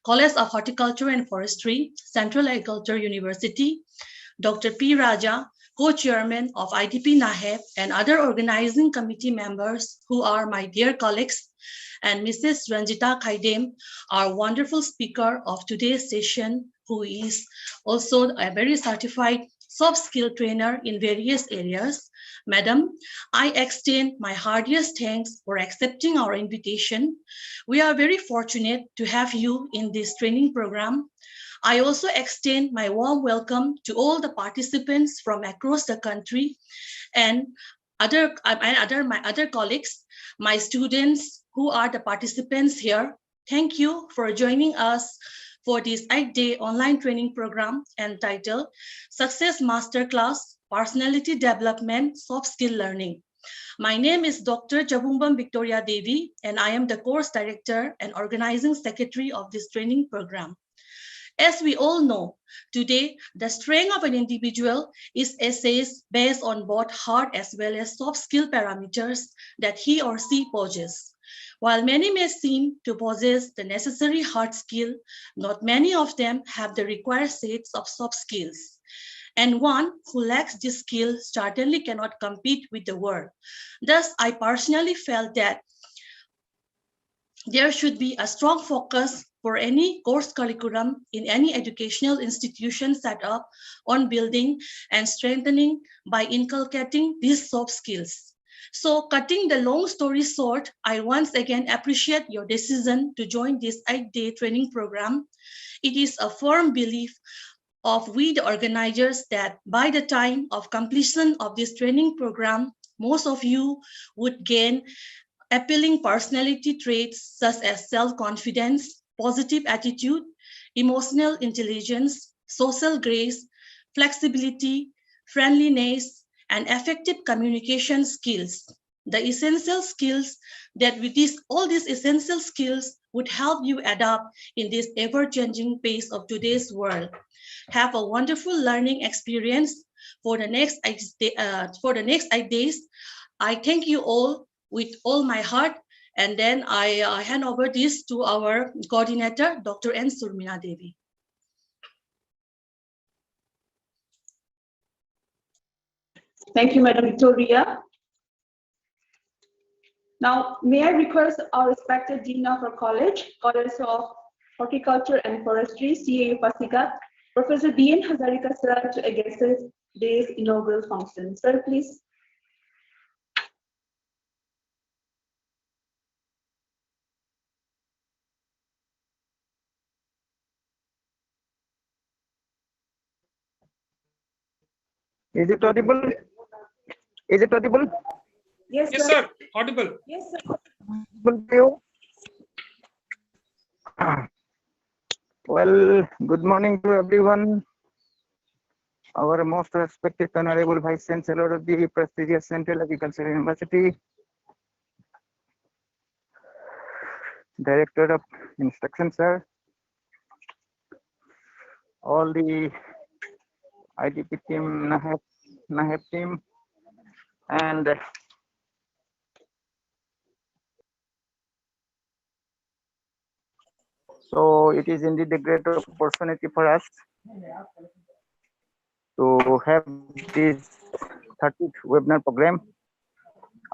College of Horticulture and Forestry, Central Agriculture University, Dr. P. Raja, co-chairman of IDP NAHEP, and other organizing committee members who are my dear colleagues, and Mrs. Ranjita Khaidem, our wonderful speaker of today's session, who is also a very certified soft skill trainer in various areas. Madam, I extend my heartiest thanks for accepting our invitation. We are very fortunate to have you in this training program. I also extend my warm welcome to all the participants from across the country and my other colleagues, my students who are the participants here. Thank you for joining us for this 8-day online training program entitled Success Masterclass Personality Development Soft Skill Learning. My name is Dr. Jabumbam Victoria Devi, and I am the course director and organizing secretary of this training program. As we all know, today, the strength of an individual is assessed based on both hard as well as soft skill parameters that he or she possesses. While many may seem to possess the necessary hard skill, not many of them have the required sets of soft skills. And one who lacks this skill certainly cannot compete with the world. Thus, I personally felt that there should be a strong focus for any course curriculum in any educational institution set up on building and strengthening by inculcating these soft skills. So, cutting the long story short, I once again appreciate your decision to join this 8-day training program. It is a firm belief of we the organizers that by the time of completion of this training program, most of you would gain appealing personality traits such as self-confidence, positive attitude, emotional intelligence, social grace, flexibility, friendliness, and effective communication skills. The essential skills that with all these essential skills would help you adapt in this ever-changing pace of today's world. Have a wonderful learning experience for the next 8 days. I thank you all with all my heart, and then I hand over this to our coordinator, Dr. N. Surmina Devi. Thank you, Madam Victoria. Now, may I request our respected Dean of our College of Horticulture and Forestry, CAU Pasigat, Professor D.N. Hazarika sir, to address today's inaugural function. Sir, please. Is it audible? Is it audible? Yes, Yes, sir. Audible. Yes, sir. Audible to you? Well, good morning to everyone. Our most respected Honorable Vice Chancellor of the prestigious Central Agricultural University, Director of Instruction, sir, all the IDP team, NAHEP team, and so it is indeed a great opportunity for us to have this 30th webinar program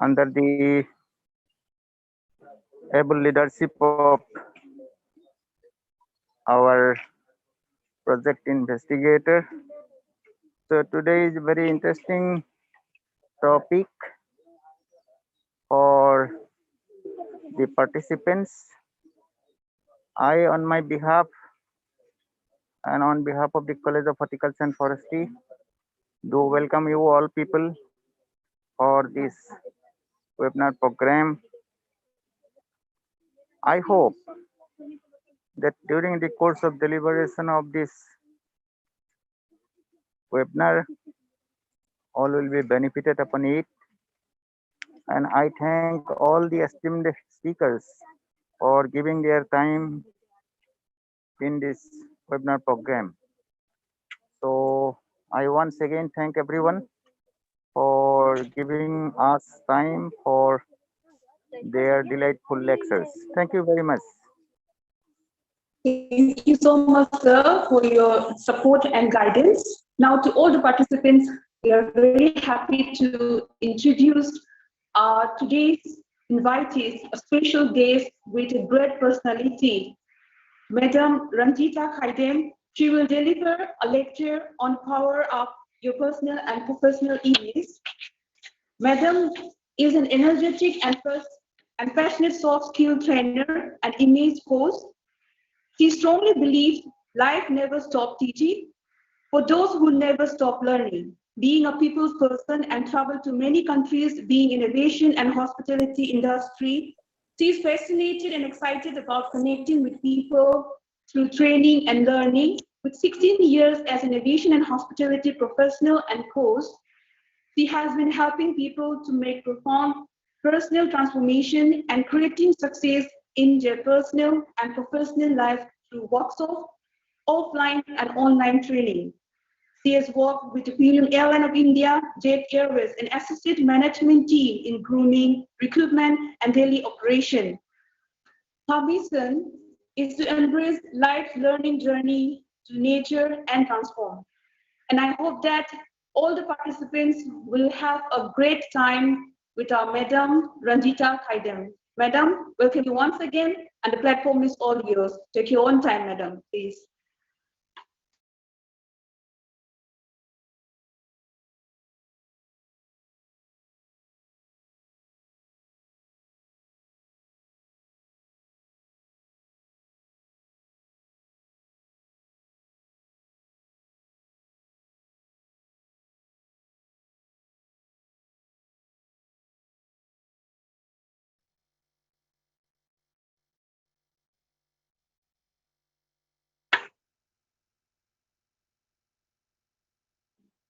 under the able leadership of our project investigator. So today is a very interesting topic for the participants. I, on my behalf and on behalf of the College of Horticulture and Forestry, do welcome you all people for this webinar program. I hope that during the course of deliberation of this webinar, all will be benefited upon it. And I thank all the esteemed speakers for giving their time in this webinar program. So I once again thank everyone for giving us time for their delightful lectures. Thank you very much. Thank you so much, sir, for your support and guidance. Now, to all the participants, we are very happy to introduce today's invitees, a special guest with a great personality, Madam Ranjita Khaidem. She will deliver a lecture on power of your personal and professional image. Madam is an energetic and passionate soft skill trainer and image coach. She strongly believes life never stops teaching for those who never stop learning. Being a people's person and travel to many countries, being innovation and hospitality industry, she is fascinated and excited about connecting with people through training and learning. With 16 years as an aviation and hospitality professional and coach, she has been helping people to make profound personal transformation and creating success in their personal and professional life through workshops, offline and online training. She has worked with the Premium Airline of India, Jet Airways, and assisted management team in grooming, recruitment, and daily operation. Her mission is to embrace life's learning journey to nature and transform. And I hope that all the participants will have a great time with our Madam Ranjita Khaidem. Madam, welcome you once again, and the platform is all yours. Take your own time, Madam, please.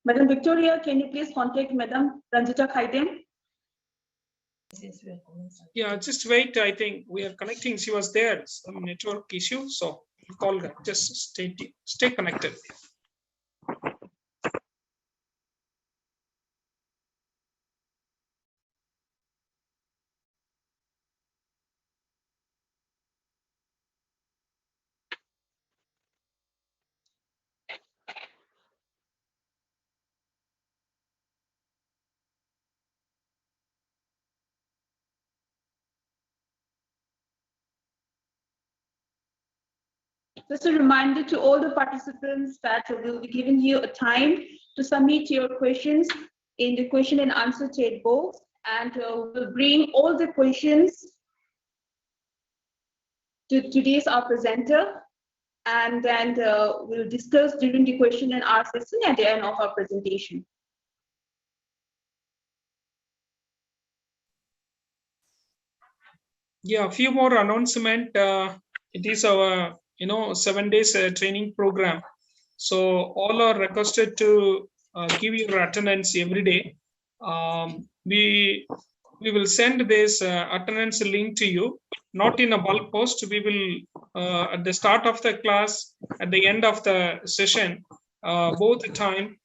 Madam Victoria, can you please contact Madam Ranjita Khaidem? Yeah, just wait. I think we are connecting. She was there. Some network issue. So we'll call her. Just stay connected. Just a reminder to all the participants that we'll be giving you a time to submit your questions in the question and answer chat box, and we'll bring all the questions to today's our presenter, and then we'll discuss during the question and answer session at the end of our presentation. Yeah, a few more announcement. It is our 7 days training program. So all are requested to give your attendance every day. We will send this attendance link to you, not in a bulk post. We will at the start of the class, at the end of the session, both the time.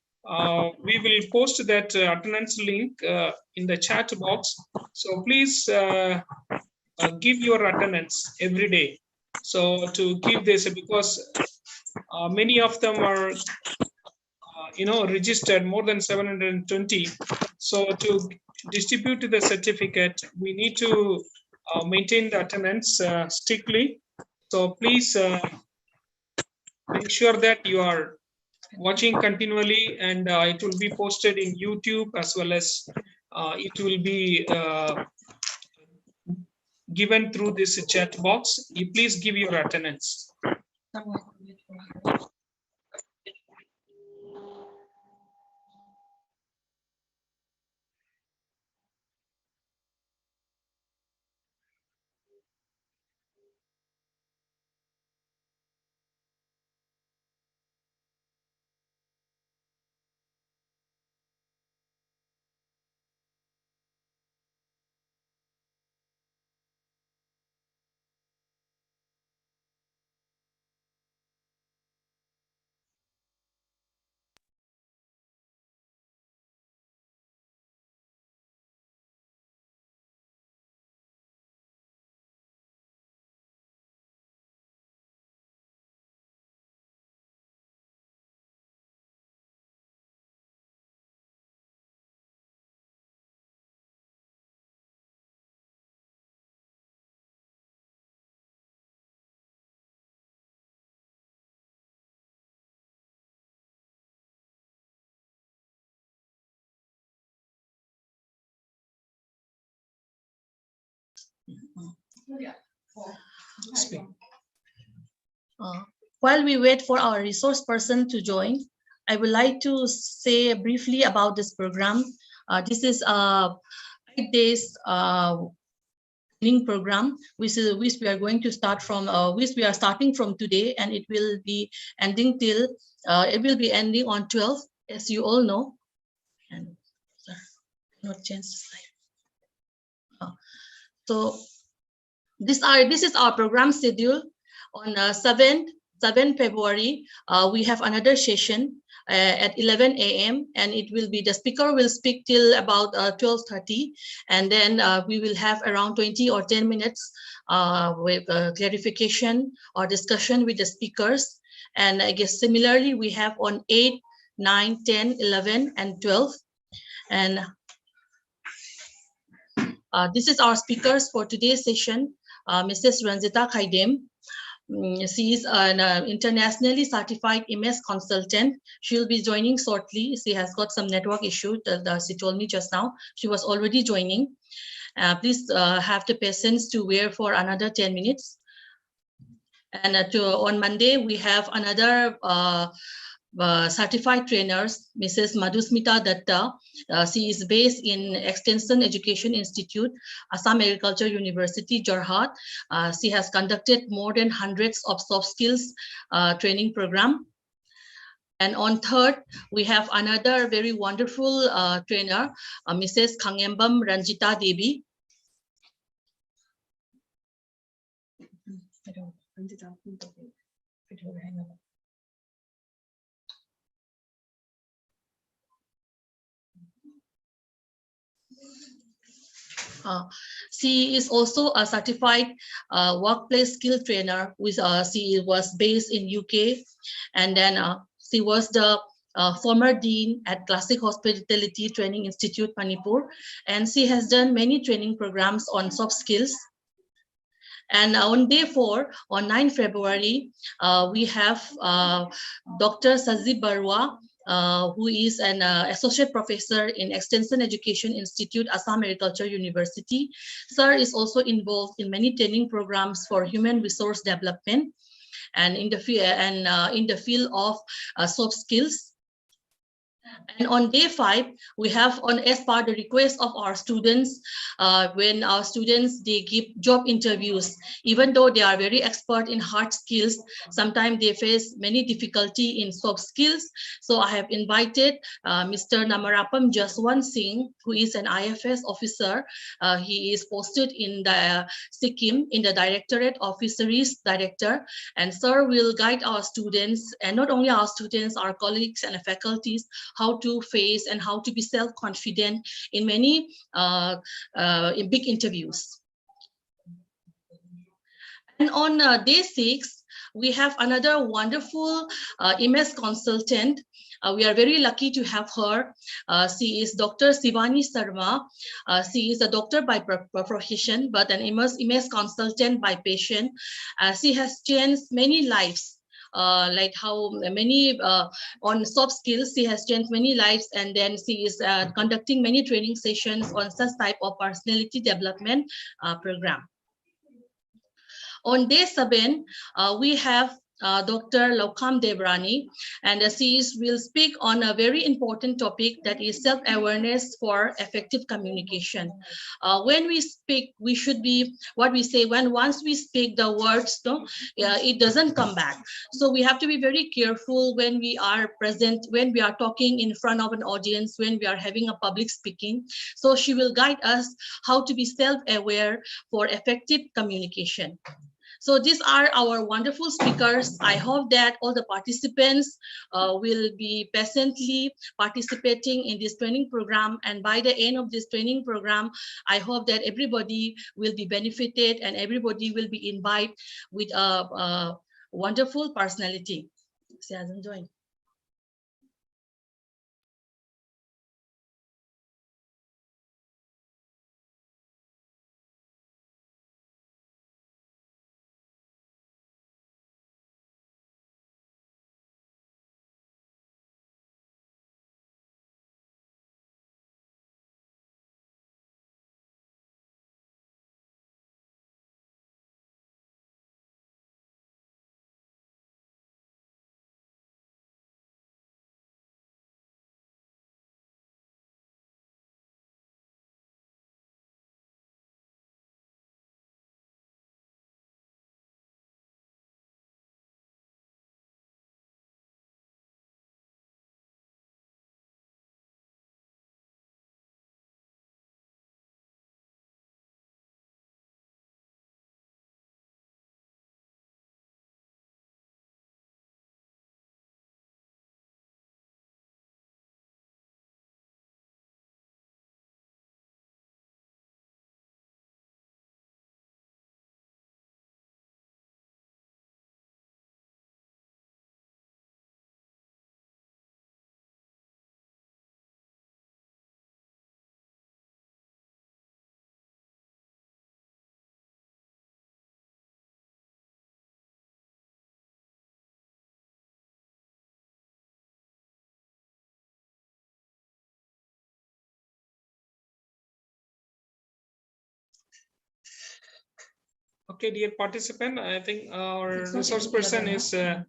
We will post that attendance link in the chat box. So please give your attendance every day. So to give this, because many of them are registered more than 720. So to distribute the certificate, we need to maintain the attendance strictly. So please make sure that you are watching continually, and it will be posted in YouTube, as well as it will be given through this chat box. You please give your attendance. Speak. While we wait for our resource person to join, I would like to say briefly about this program. This is a 8 days training program, which we are going to start from, which we are starting from today, and it will be ending till it will be ending on 12th, as you all know. And sorry, not change the slide. So this is our program schedule. On 7th February, we have another session at 11 a.m. and it will be, the speaker will speak till about 12:30, and then we will have around 20 or 10 minutes with clarification or discussion with the speakers. And I guess similarly we have on 8, 9, 10, 11, and 12. And this is our speakers for today's session. Mrs. Ranjita Khaidem. She is an internationally certified MS consultant. She will be joining shortly. She has got some network issue. She told me just now. She was already joining. Please have the patience to wait for another 10 minutes. And on Monday, we have another certified trainers, Mrs. Madusmita Datta. She is based in Extension Education Institute, Assam Agriculture University, Jorhat. She has conducted more than hundreds of soft skills training program. And on 3rd, we have another very wonderful trainer, Mrs. Kangembam Ranjita Devi. She is also a certified workplace skill trainer. With she was based in UK, and then she was the former dean at Classic Hospitality Training Institute, Manipur, and she has done many training programs on soft skills. And on day 4, on 9 February, we have Dr. Sanjib Barua, who is an associate professor in Extension Education Institute, Assam Agriculture University. Sir is also involved in many training programs for human resource development and in the field of soft skills. And on day 5, we have, on as per the request of our students, when our students, they give job interviews, even though they are very expert in hard skills, sometimes they face many difficulty in soft skills. So I have invited Mr. Namarapam Jaswant Singh, who is an IFS officer. He is posted in the Sikkim in the Directorate of Fisheries Director, and sir will guide our students, and not only our students, our colleagues and faculties, how to face and how to be self-confident in many in big interviews. And on day 6, we have another wonderful MS consultant. We are very lucky to have her. She is Dr. Shivani Sarma. She is a doctor by profession, but an MS consultant by passion. She has changed many lives. Like how many on soft skills, she has changed many lives, and then she is conducting many training sessions on such type of personality development program. On day 7, we have Dr. Drlokam Devrani, and she will speak on a very important topic, that is self-awareness for effective communication. When we speak, we should be, what we say, once we speak the words, it doesn't come back. So we have to be very careful when we are present, when we are talking in front of an audience, when we are having a public speaking. So she will guide us how to be self-aware for effective communication. So these are our wonderful speakers. I hope that all the participants will be patiently participating in this training program. And by the end of this training program, I hope that everybody will be benefited and everybody will be invited with a wonderful personality. She hasn't joined. Okay, dear participant, I think our It's not resource even person 11,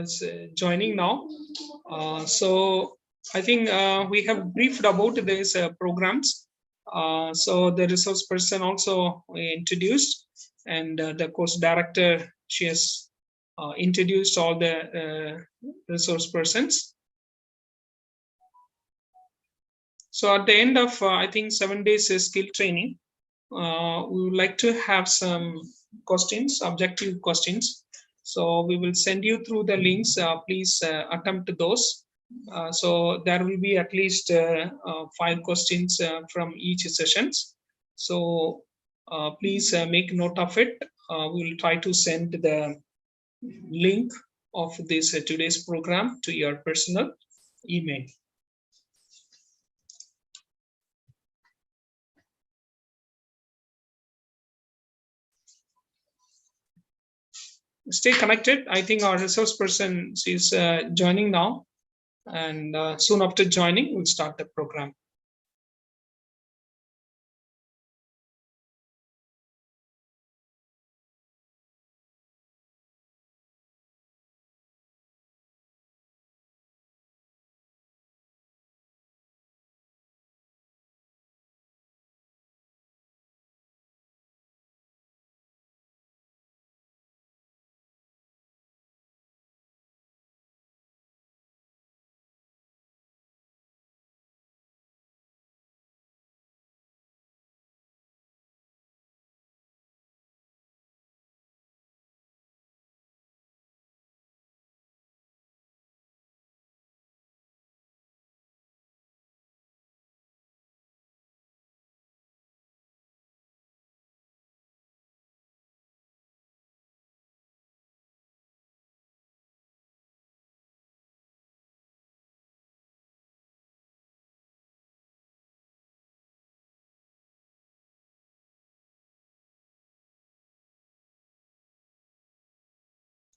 is joining now. So I think we have briefed about these programs. So the resource person also introduced, and the course director, she has introduced all the resource persons. So at the end of I think 7 days skill training, we would like to have some questions, objective questions. So we will send you through the links. Please attempt those. So there will be at least 5 questions from each sessions. So please make note of it. We will try to send the link of this today's program to your personal email. Stay connected. I think our resource person is joining now, and soon after joining, we'll start the program.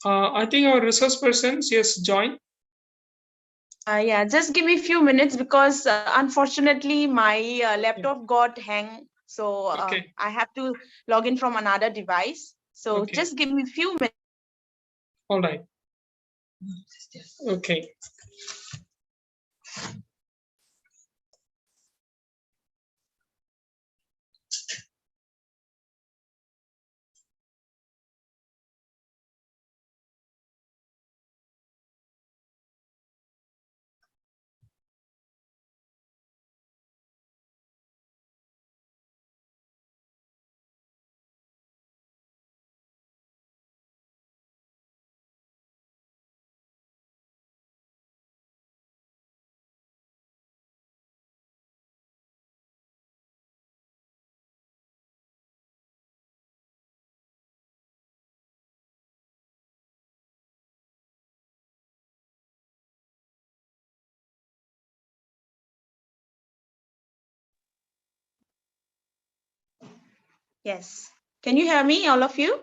I think our resource person has joined. Yeah, just give me a few minutes because unfortunately my laptop got hang. So Okay. I have to log in from another device. So Okay. just give me a few minutes. All right. Okay. Yes. Can you hear me, all of you?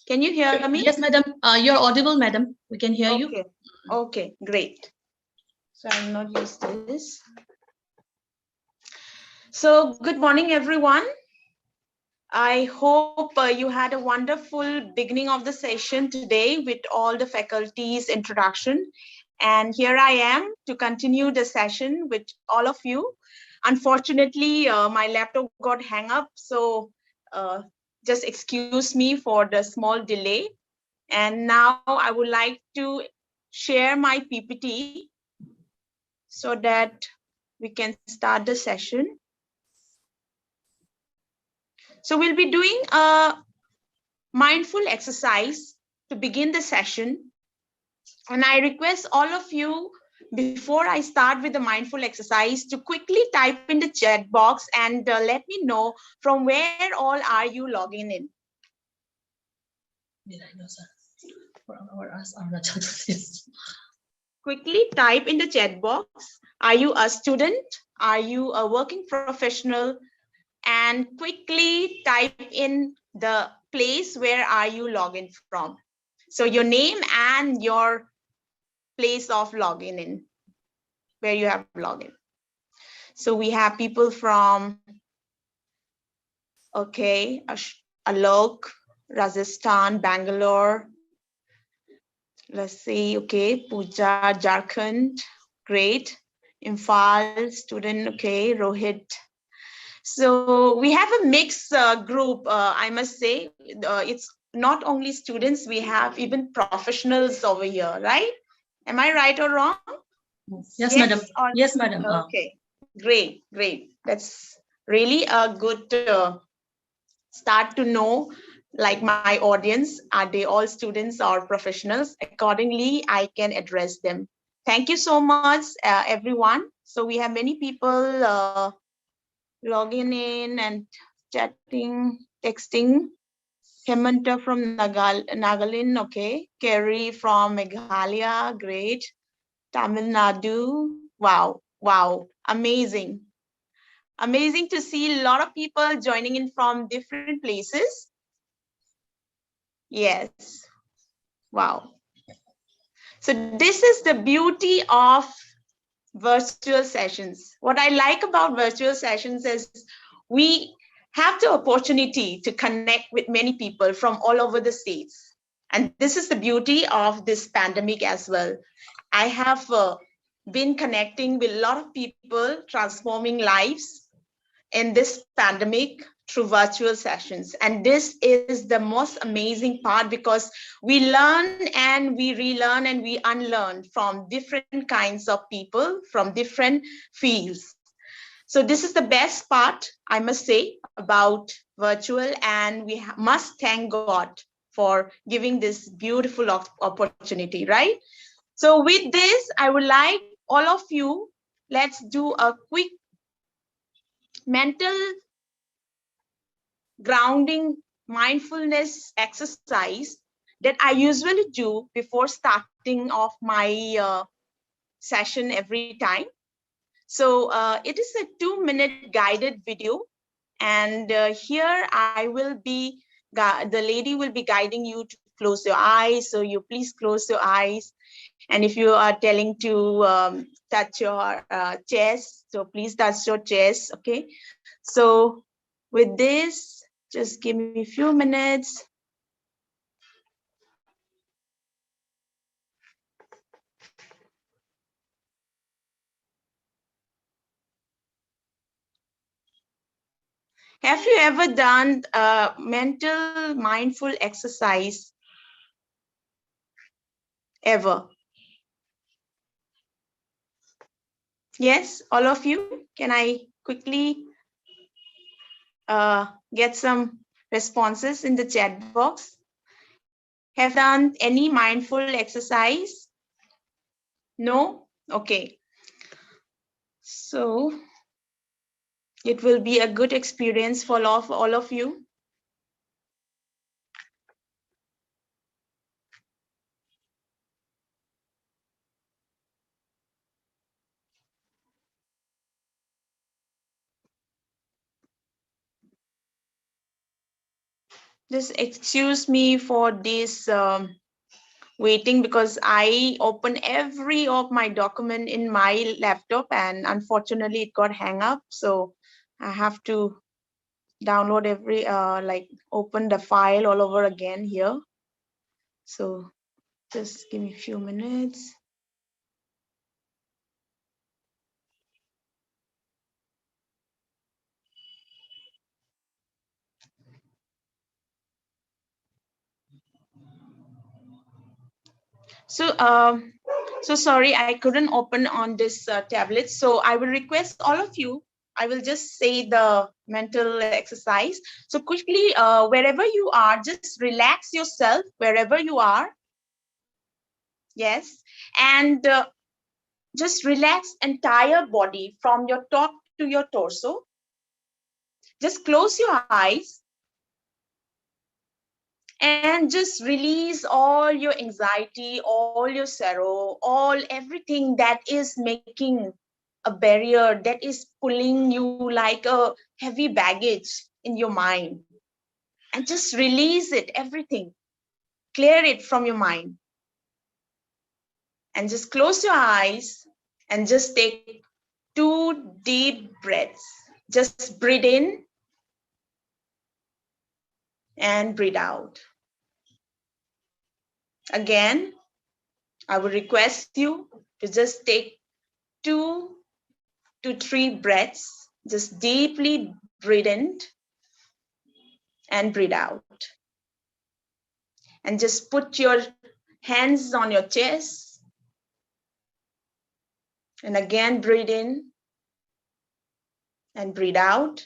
Can you hear me? Yes, madam. You're audible, madam. We can hear you. Okay. Okay, great. So I'll not use this. So good morning, everyone. I hope you had a wonderful beginning of the session today with all the faculty's introduction. And here I am to continue the session with all of you. Unfortunately, my laptop got hung up, so just excuse me for the small delay. And now I would like to share my PPT so that we can start the session. So we'll be doing a mindful exercise to begin the session. And I request all of you, before I start with the mindful exercise, to quickly type in the chat box and let me know from where all are you logging in. Quickly type in the chat box. Are you a student? Are you a working professional? And quickly type in the place where are you logging from. So your name and your place of login in, where you have login. So we have people from Okay, Alok, Rajasthan, Bangalore. Let's see, okay, Pooja, Jharkhand, great. Imphal, student, okay, Rohit. So we have a mixed group, I must say. It's not only students, we have even professionals over here, right? Am I right or wrong? Yes, madam. Or, Yes, madam. okay, great, great. That's really a good start to know, like my audience, are they all students or professionals? Accordingly, I can address them. Thank you so much, everyone. So we have many people logging in and chatting, texting. Hemanta from Nagaland, okay. Kerry from Meghalaya, great. Tamil Nadu, wow, wow, amazing. Amazing to see a lot of people joining in from different places. Yes, wow. So this is the beauty of virtual sessions. What I like about virtual sessions is we have the opportunity to connect with many people from all over the states. And this is the beauty of this pandemic as well. I have been connecting with a lot of people, transforming lives in this pandemic through virtual sessions. And this is the most amazing part because we learn and we relearn and we unlearn from different kinds of people from different fields. So this is the best part, I must say, about virtual, and we must thank God for giving this beautiful opportunity, right? So with this, I would like all of you, let's do a quick mental grounding mindfulness exercise that I usually do before starting off my session every time. So it is a 2-minute guided video. And here I will be, the lady will be guiding you to close your eyes. So you please close your eyes. And if you are telling to touch your chest, so please touch your chest, okay? So with this, just give me a few minutes. Have you ever done a mental mindful exercise ever? Yes, all of you? Can I quickly get some responses in the chat box? Have done any mindful exercise? No? Okay. So it will be a good experience for all of you. Just excuse me for this waiting because I open every of my document in my laptop and unfortunately it got hang up. So I have to download every, like open the file all over again here. So just give me a few minutes. So sorry, I couldn't open on this tablet. So I will request all of you, I will just say the mental exercise. So quickly, wherever you are, just relax yourself wherever you are. Yes. And just relax entire body from your top to your torso. Just close your eyes. And just release all your anxiety, all your sorrow, everything that is making a barrier, that is pulling you like a heavy baggage in your mind. And just release it, everything. Clear it from your mind. And just close your eyes and just take 2 deep breaths. Just breathe in and breathe out. Again, I would request you to just take 2 to 3 breaths. Just deeply breathe in and breathe out. And just put your hands on your chest. And again, breathe in and breathe out.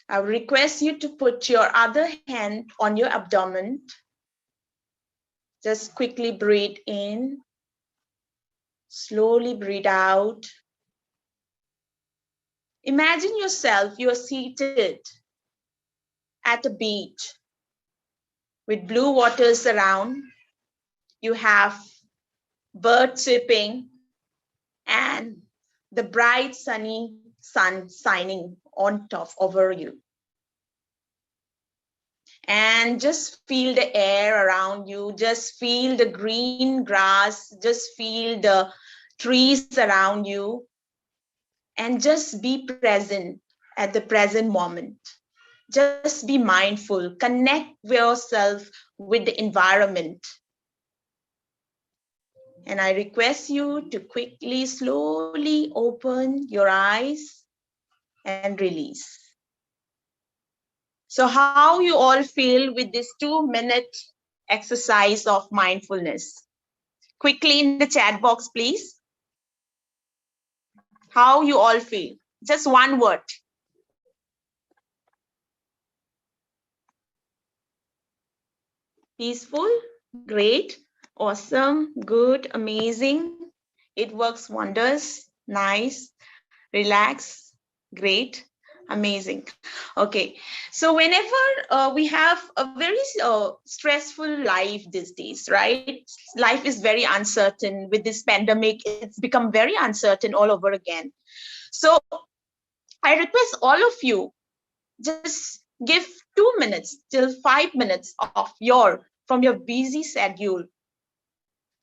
I would request you to put your other hand on your abdomen. Just quickly breathe in. Slowly breathe out. Imagine yourself, you are seated at a beach with blue waters around. You have birds chirping and the bright sunny sun shining on top over you. And just feel the air around you, just feel the green grass, just feel the trees around you, and just be present at the present moment. Just be mindful, connect yourself with the environment. And I request you to quickly, slowly open your eyes and release. So how you all feel with this 2-minute exercise of mindfulness? Quickly in the chat box, please. How you all feel? Just one word. Peaceful, great, awesome, good, amazing. It works wonders, nice, relax, great, amazing. Okay, so whenever we have a very stressful life these days, right? Life is very uncertain. With this pandemic, it's become very uncertain all over again. So I request all of you, just give 2 minutes till 5 minutes of from your busy schedule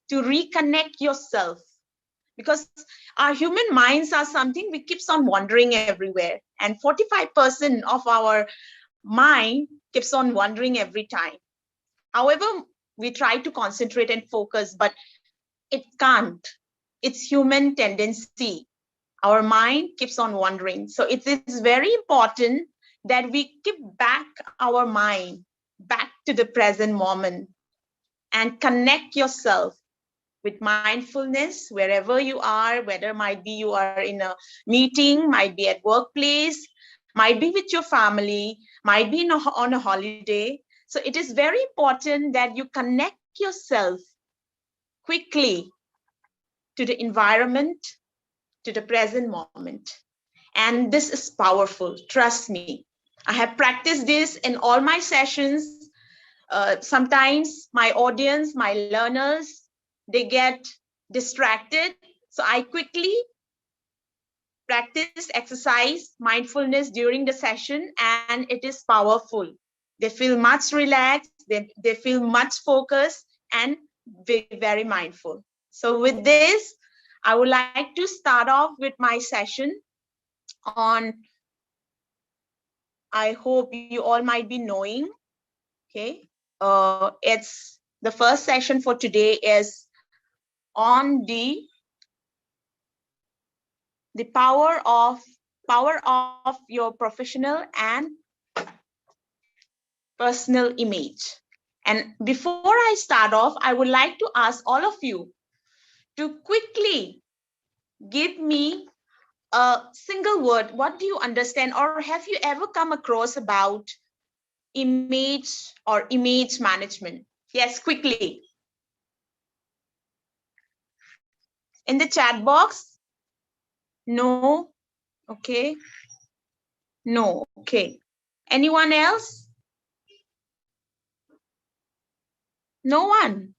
to reconnect yourself, because our human minds are something we keeps on wandering everywhere, and 45% of our mind keeps on wandering every time. However, we try to concentrate and focus, but it can't. It's human tendency. Our mind keeps on wandering. So it is very important that we keep back our mind back to the present moment and connect yourself with mindfulness wherever you are, whether might be you are in a meeting, might be at workplace, might be with your family, might be on a holiday. So it is very important that you connect yourself quickly to the environment, to the present moment. And this is powerful, trust me. I have practiced this in all my sessions. Sometimes my audience, my learners, they get distracted. So I quickly practice exercise mindfulness during the session, and it is powerful. They feel much relaxed, they feel much focused and very mindful. So with this, I would like to start off with my session on, I hope you all might be knowing, okay? It's the first session for today is on the power of your professional and personal image. And before I start off, I would like to ask all of you to quickly give me a single word. What do you understand, or have you ever come across about image or image management? Yes, quickly. In the chat box? No? Okay. No, okay. Anyone else? No one.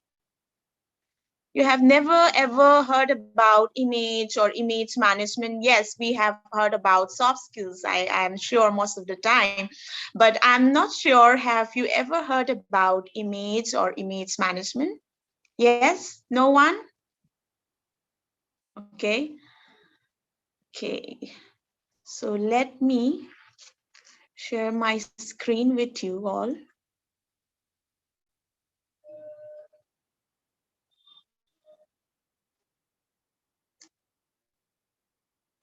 You have never ever heard about image or image management. Yes, we have heard about soft skills, I am sure most of the time, but I'm not sure, have you ever heard about image or image management? Yes, no one? Okay. Okay. So let me share my screen with you all.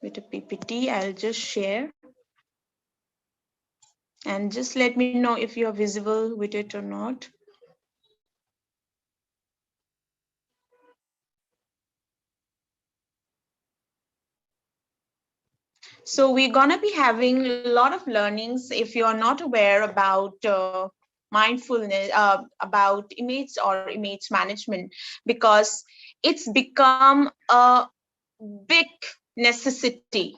With a PPT, I'll just share. And just let me know if you are visible with it or not. So we're gonna be having a lot of learnings. If you are not aware about mindfulness, about image or image management, because it's become a big necessity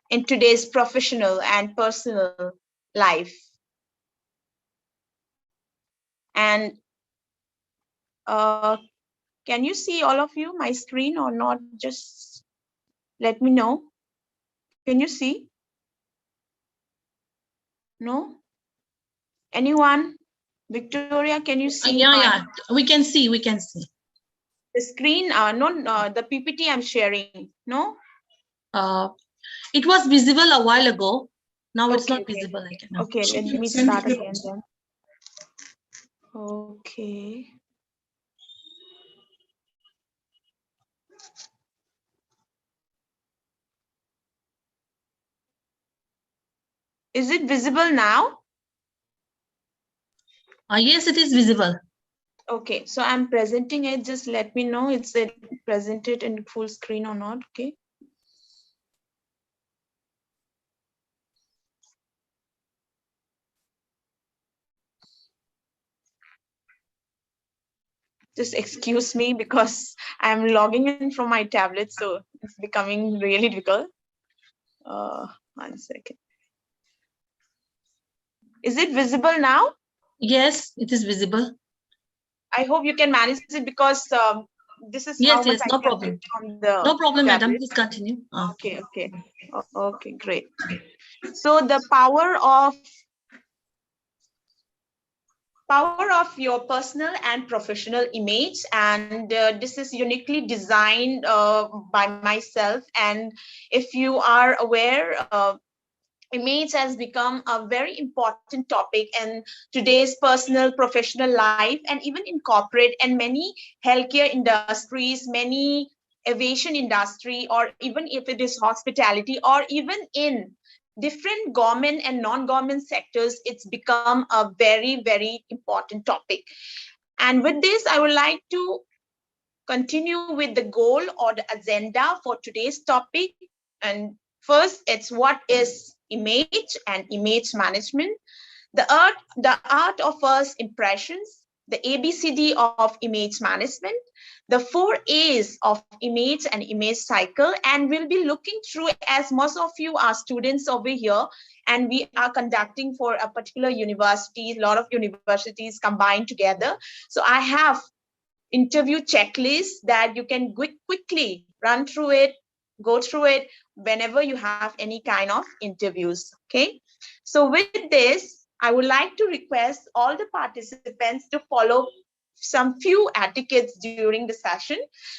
in today's professional and personal life. And can you see all of you my screen or not? Just let me know. Can you see? No? Anyone? Victoria, can you see? Yeah, we can see, The screen, the PPT I'm sharing, no? It was visible a while ago. Now it's not Okay. visible again. Okay, let me start again then. Okay. Is it visible now? Yes, it is visible. Okay, so I'm presenting it. Just let me know it's presented in full screen or not. Okay. Just excuse me because I'm logging in from my tablet, so it's becoming really difficult. 1 second. Is it visible now? Yes, it is visible. I hope you can manage it because this is how much no I problem. on the No problem, madam. tablet. Please continue. Okay. Okay, great. So the power of your personal and professional image, and this is uniquely designed by myself. And if you are aware, image has become a very important topic in today's personal professional life, and even in corporate and many healthcare industries, many aviation industry, or even if it is hospitality, or even in different government and non-government sectors, it's become a very, very important topic. And with this, I would like to continue with the goal or the agenda for today's topic. And first, it's what is image and image management, the art of first impressions, the ABCD of image management, the 4 A's of image and image cycle. And we'll be looking through, as most of you are students over here, and we are conducting for a particular university, a lot of universities combined together. So I have interview checklist that you can quickly run through it, go through it whenever you have any kind of interviews. Okay, so with this, I would like to request all the participants to follow some few etiquettes during the session.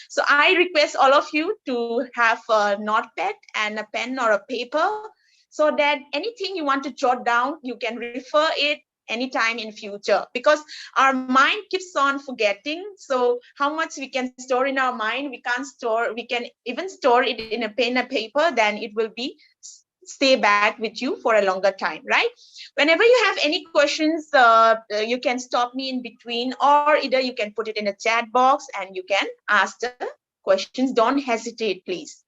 So I request all of you to have a notepad and a pen or a paper, so that anything you want to jot down, you can refer it anytime in future, because our mind keeps on forgetting. So how much we can store in our mind, we can even store it in a pen and paper, then it will be stay back with you for a longer time, right? Whenever you have any questions, you can stop me in between, or either you can put it in a chat box and you can ask the questions. Don't hesitate, please.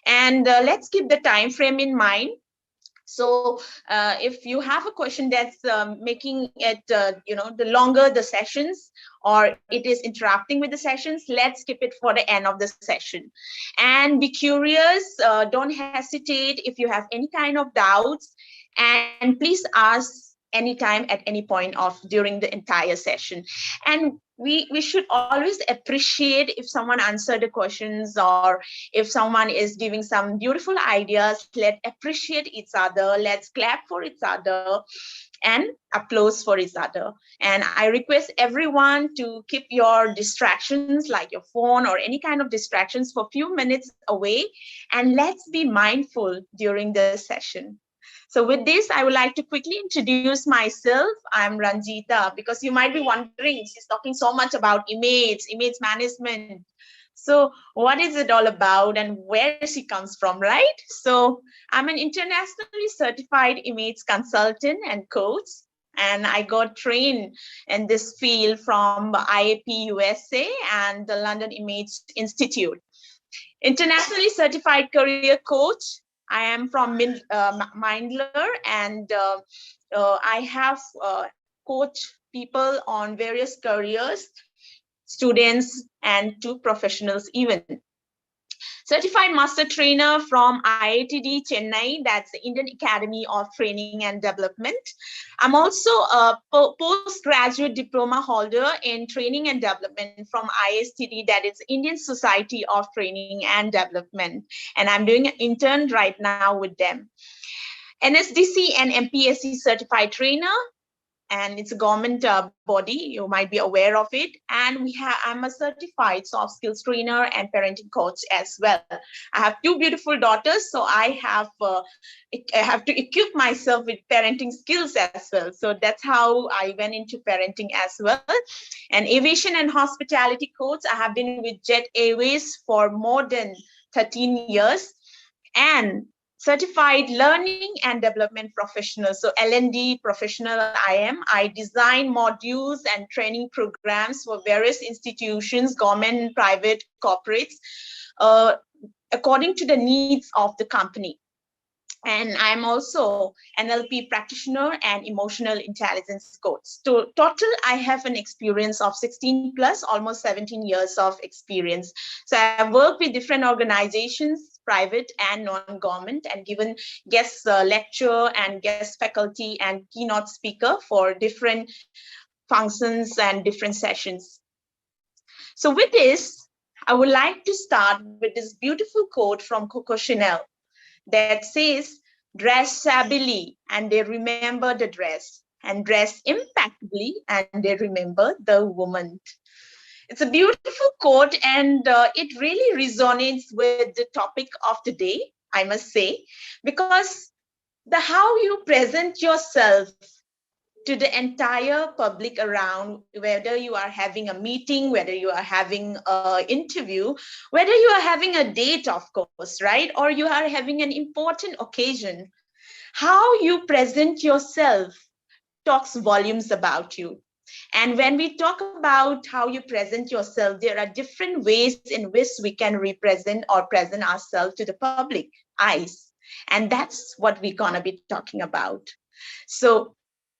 And let's keep the time frame in mind. So if you have a question that's making it, the longer the sessions, or it is interrupting with the sessions, let's keep it for the end of the session. And be curious, don't hesitate if you have any kind of doubts, and please ask anytime at any point of during the entire session. And we should always appreciate if someone answered the questions, or if someone is giving some beautiful ideas. Let's appreciate each other, let's clap for each other and applause for each other. And I request everyone to keep your distractions like your phone or any kind of distractions for a few minutes away, and let's be mindful during the session. So with this, I would like to quickly introduce myself. I'm Ranjita, because you might be wondering, she's talking so much about image management. So what is it all about and where she comes from, right? So I'm an internationally certified image consultant and coach, and I got trained in this field from IAP USA and the London Image Institute. Internationally certified career coach. I am from Mindler, and I have coached people on various careers, students, and to professionals even. Certified Master Trainer from IITD Chennai, that's the Indian Academy of Training and Development. I'm also a postgraduate diploma holder in Training and Development from ISTD, that is Indian Society of Training and Development. And I'm doing an intern right now with them. NSDC and MPSC Certified Trainer, and it's a government body, you might be aware of it. And I'm a certified soft skills trainer and parenting coach as well. I have 2 beautiful daughters, so I have to equip myself with parenting skills as well. So that's how I went into parenting as well. And aviation and hospitality coach, I have been with Jet Airways for more than 13 years. And certified learning and development professional, so L&D professional I am. I design modules and training programs for various institutions, government, private, corporates, according to the needs of the company. And I'm also NLP practitioner and emotional intelligence coach. So total, I have an experience of 16 plus, almost 17 years of experience. So I've worked with different organizations, private and non-government, and given guest lecture and guest faculty and keynote speaker for different functions and different sessions. So with this, I would like to start with this beautiful quote from Coco Chanel that says, dress shabbily and they remember the dress, and dress impeccably and they remember the woman. It's a beautiful quote, and it really resonates with the topic of the day, I must say, because how you present yourself to the entire public around, whether you are having a meeting, whether you are having an interview, whether you are having a date, of course, right? Or you are having an important occasion, how you present yourself talks volumes about you. And when we talk about how you present yourself, there are different ways in which we can represent or present ourselves to the public eyes. And that's what we're gonna be talking about. So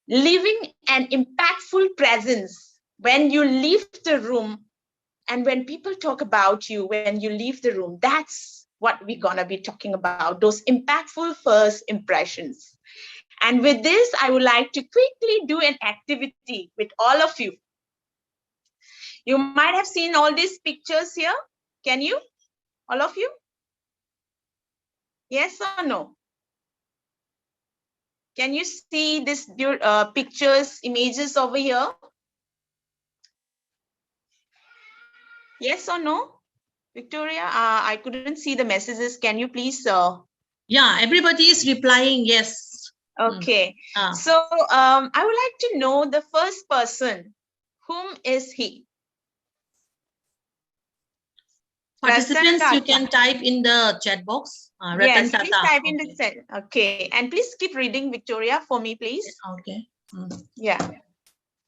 leaving an impactful presence when you leave the room, and when people talk about you when you leave the room, that's what we're gonna be talking about, those impactful first impressions. And with this, I would like to quickly do an activity with all of you. You might have seen all these pictures here. Can you? All of you? Yes or no? Can you see these pictures, images over here? Yes or no? Victoria, I couldn't see the messages. Can you please? Yeah, everybody is replying yes. Okay. So I would like to know the first person. Whom is he? Participants, you can type in the chat box. Yes, please type in the chat. Okay. And please keep reading, Victoria, for me, please. Okay. Yeah.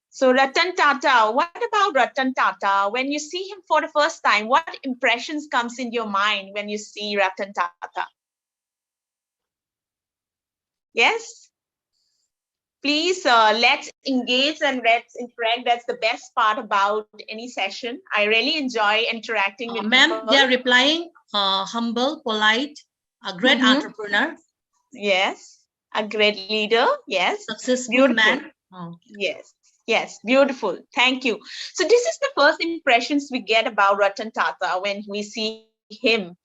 So Ratan Tata, what about Ratan Tata? When you see him for the first time, what impressions comes in your mind when you see Ratan Tata? Yes? Please, let's engage and let's interact. That's the best part about any session. I really enjoy interacting with ma'am, they are replying, humble, polite, a great entrepreneur. Yes, a great leader. Yes. Successful man. Yes. Yes, beautiful. Thank you. So this is the first impressions we get about Ratan Tata when we see him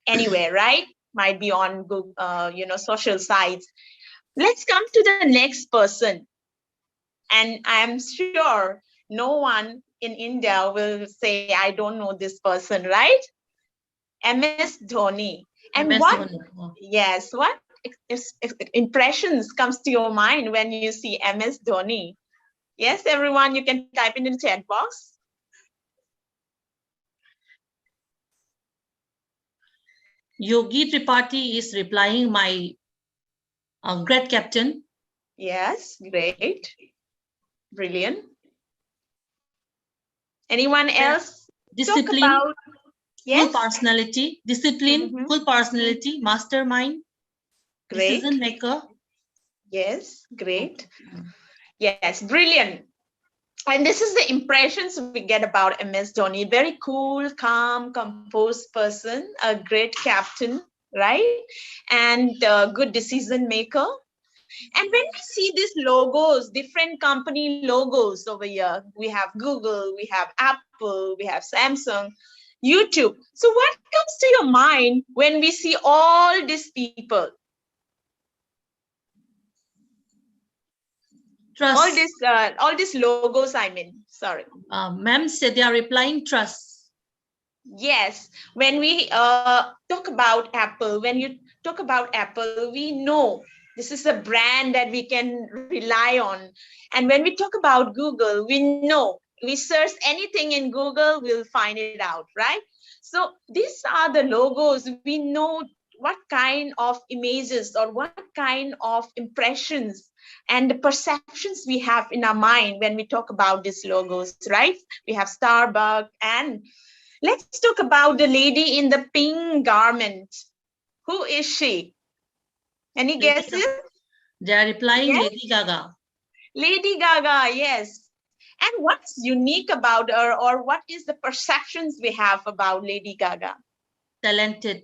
anywhere, right? Might be on Google, social sites. Let's come to the next person. And I'm sure no one in India will say, I don't know this person, right? MS Dhoni. And what impressions comes to your mind when you see MS Dhoni? Yes, everyone, you can type in the chat box. Yogi Tripathi is replying, my great captain. Yes, great. Brilliant. Anyone else? Discipline, Talk about, yes? full personality, discipline, full personality, mastermind, Great. decision maker. Yes, great. Yes, brilliant. And this is the impressions we get about MS Dhoni. Very cool, calm, composed person, a great captain, right? And a good decision maker. And when we see these logos, different company logos over here, we have Google, we have Apple, we have Samsung, YouTube. So what comes to your mind when we see all these people? Trust. All these logos, I mean, sorry. Ma'am said they are replying trust. Yes, when we talk about Apple, when you talk about Apple, we know this is a brand that we can rely on. And when we talk about Google, we know we search anything in Google, we'll find it out, right? So these are the logos. We know what kind of images or what kind of impressions and the perceptions we have in our mind when we talk about these logos, right? We have Starbucks, and let's talk about the lady in the pink garment. Who is she? Any guesses? They are replying, Yes? Lady Gaga. Lady Gaga, yes. And what's unique about her, or what is the perceptions we have about Lady Gaga? Talented.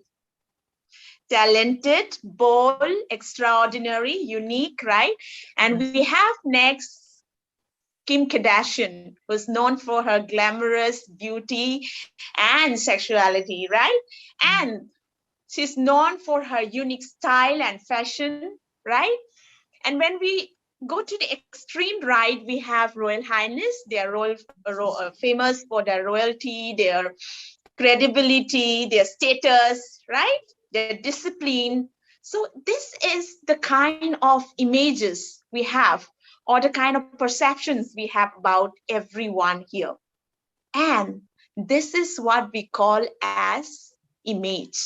Talented, bold, extraordinary, unique, right? And we have next Kim Kardashian, who's known for her glamorous beauty and sexuality, right? And she's known for her unique style and fashion, right? And when we go to the extreme right, we have Royal Highness. They are famous for their royalty, their credibility, their status, right? Their discipline. So this is the kind of images we have, or the kind of perceptions we have about everyone here. And this is what we call as image.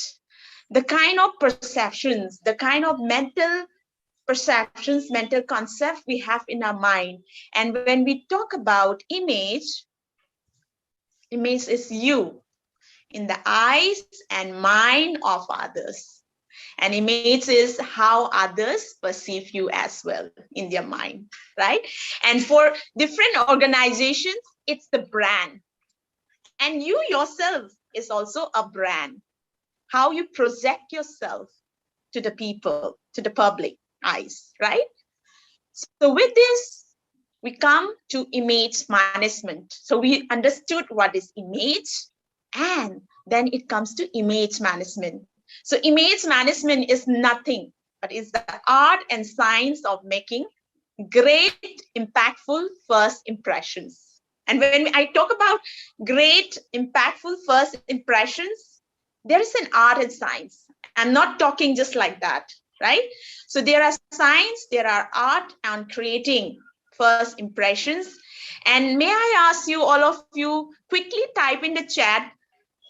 The kind of perceptions, the kind of mental perceptions, mental concepts we have in our mind. And when we talk about image, image is you in the eyes and mind of others. And image is how others perceive you as well in their mind, right? And for different organizations, it's the brand. And you yourself is also a brand. How you project yourself to the people, to the public eyes, right? So with this, we come to image management. So we understood what is image, and then it comes to image management. So image management is nothing, but it's the art and science of making great, impactful first impressions. And when I talk about great, impactful first impressions, there is an art and science. I'm not talking just like that, right? So there are science, there are art on creating first impressions. And may I ask you, all of you, quickly type in the chat,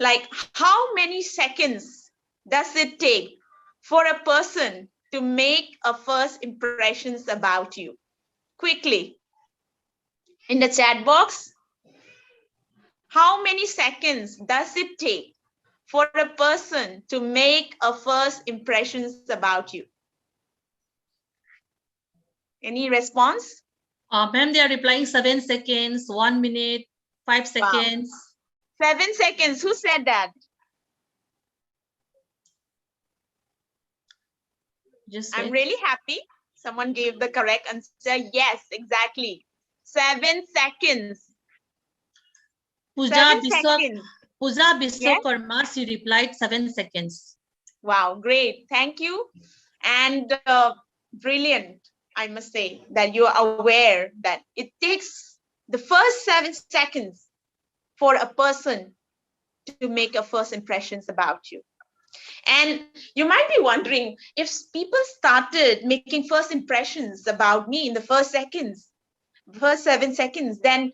like how many seconds does it take for a person to make a first impressions about you? Quickly, in the chat box, how many seconds does it take for a person to make a first impressions about you? Any response? Ma'am, they are replying 7 seconds, 1 minute, 5 seconds. Wow. 7 seconds. Who said that? I'm really happy. Someone gave the correct answer. Yes, exactly. 7 seconds. Puja 7 seconds. Biswakarma, she replied 7 seconds. Wow, great. Thank you. And brilliant, I must say, that you are aware that it takes the first 7 seconds for a person to make a first impressions about you. And you might be wondering, if people started making first impressions about me in the first 7 seconds, then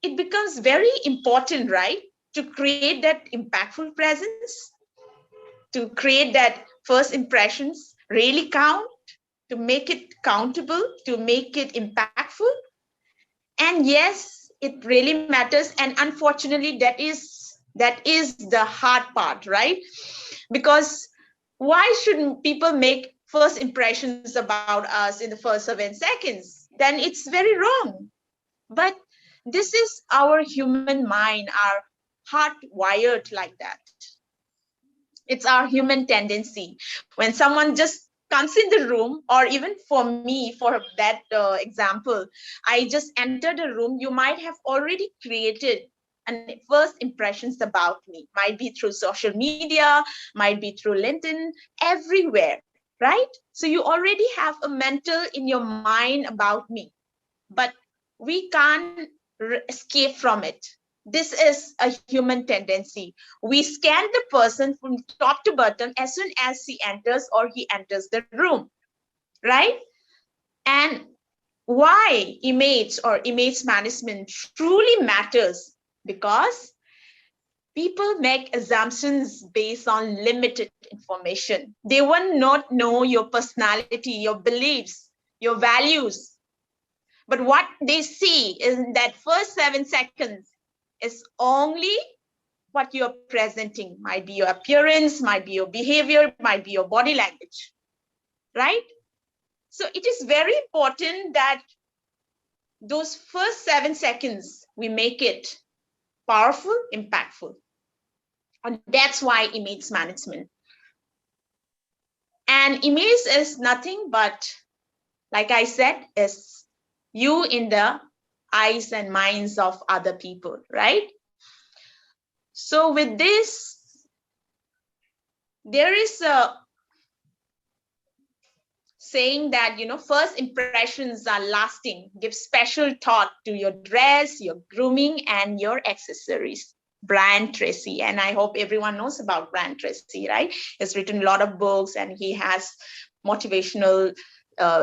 it becomes very important, right? To create that impactful presence, to create that first impressions really count, to make it countable, to make it impactful. And yes, it really matters. And unfortunately, that is the hard part, right? Because why shouldn't people make first impressions about us in the first 7 seconds? Then it's very wrong. But this is our human mind, our heart wired like that. It's our human tendency. When someone just comes in the room, or even for me, for that example, I just enter the room, you might have already created and first impressions about me. Might be through social media, might be through LinkedIn, everywhere, right? So you already have a mental in your mind about me, but we can't escape from it. This is a human tendency. We scan the person from top to bottom as soon as he enters or he enters the room, right? And why image or image management truly matters? Because people make assumptions based on limited information. They will not know your personality, your beliefs, your values. But what they see in that first 7 seconds is only what you're presenting. Might be your appearance, might be your behavior, might be your body language, right? So it is very important that those first 7 seconds, we make it powerful, impactful. And that's why image management. And image is nothing but, like I said, is you in the eyes and minds of other people, right? So with this, there is a saying that, first impressions are lasting. Give special thought to your dress, your grooming, and your accessories. Brian Tracy, and I hope everyone knows about Brian Tracy, right? He's written a lot of books, and he has motivational.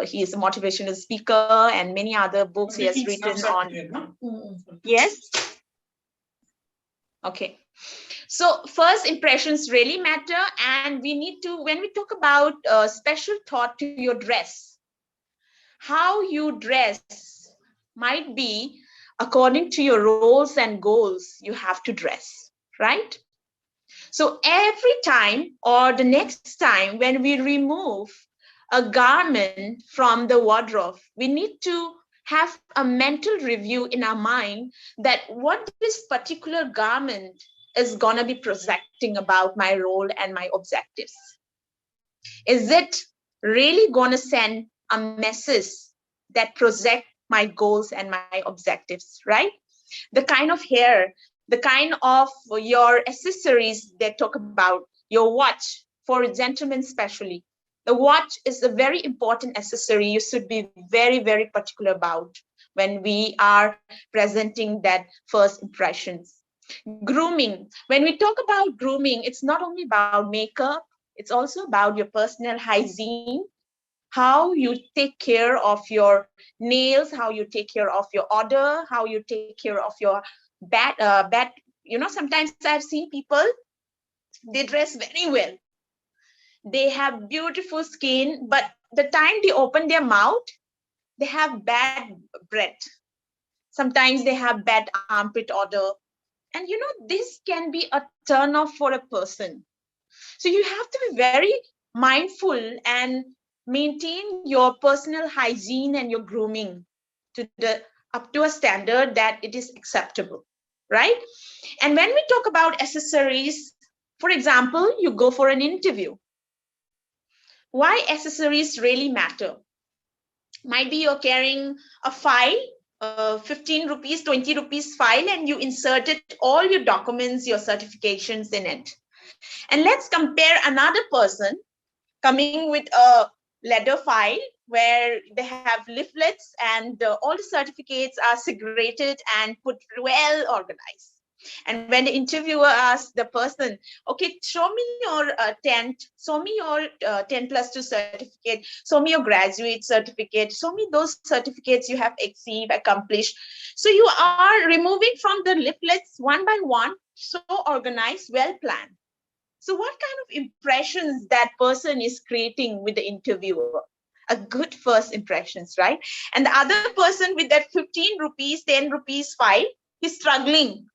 He is a motivational speaker, and many other books he has written on. Yes. Okay. So first impressions really matter, and we need to, when we talk about special thought to your dress, how you dress might be according to your roles and goals you have to dress, right? So every time or the next time when we remove a garment from the wardrobe, we need to have a mental review in our mind that what this particular garment is going to be projecting about my role and my objectives. Is it really going to send a message that project my goals and my objectives, right? The kind of hair, the kind of your accessories they talk about, your watch, for gentlemen especially. The watch is a very important accessory you should be very, very particular about when we are presenting that first impressions. Grooming. When we talk about grooming, it's not only about makeup, it's also about your personal hygiene, how you take care of your nails, how you take care of your odor, how you take care of your bad, sometimes I've seen people, they dress very well. They have beautiful skin, but the time they open their mouth, they have bad breath. Sometimes they have bad armpit odor. And this can be a turn off for a person. So you have to be very mindful and maintain your personal hygiene and your grooming up to a standard that it is acceptable, right? And when we talk about accessories, for example, you go for an interview. Why accessories really matter? Might be you're carrying a file, 15 rupees, 20 rupees file, and you inserted all your documents, your certifications in it. And let's compare another person coming with a leather file where they have leaflets and all the certificates are segregated and put well organized. And when the interviewer asks the person, okay, show me your 10th, show me your 10 plus 2 certificate, show me your graduate certificate, show me those certificates you have achieved, accomplished. So you are removing from the leaflets one by one, so organized, well planned. So what kind of impressions that person is creating with the interviewer? A good first impressions, right? And the other person with that 15 rupees, 10 rupees file, he's struggling.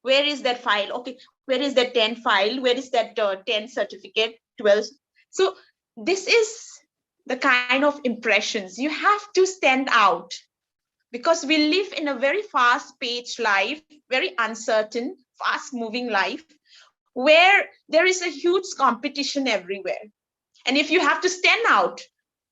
Where is that file? Okay, where is that 10 file? Where is that 10 certificate, 12? So this is the kind of impressions. You have to stand out because we live in a very fast-paced life, very uncertain, fast-moving life, where there is a huge competition everywhere. And if you have to stand out,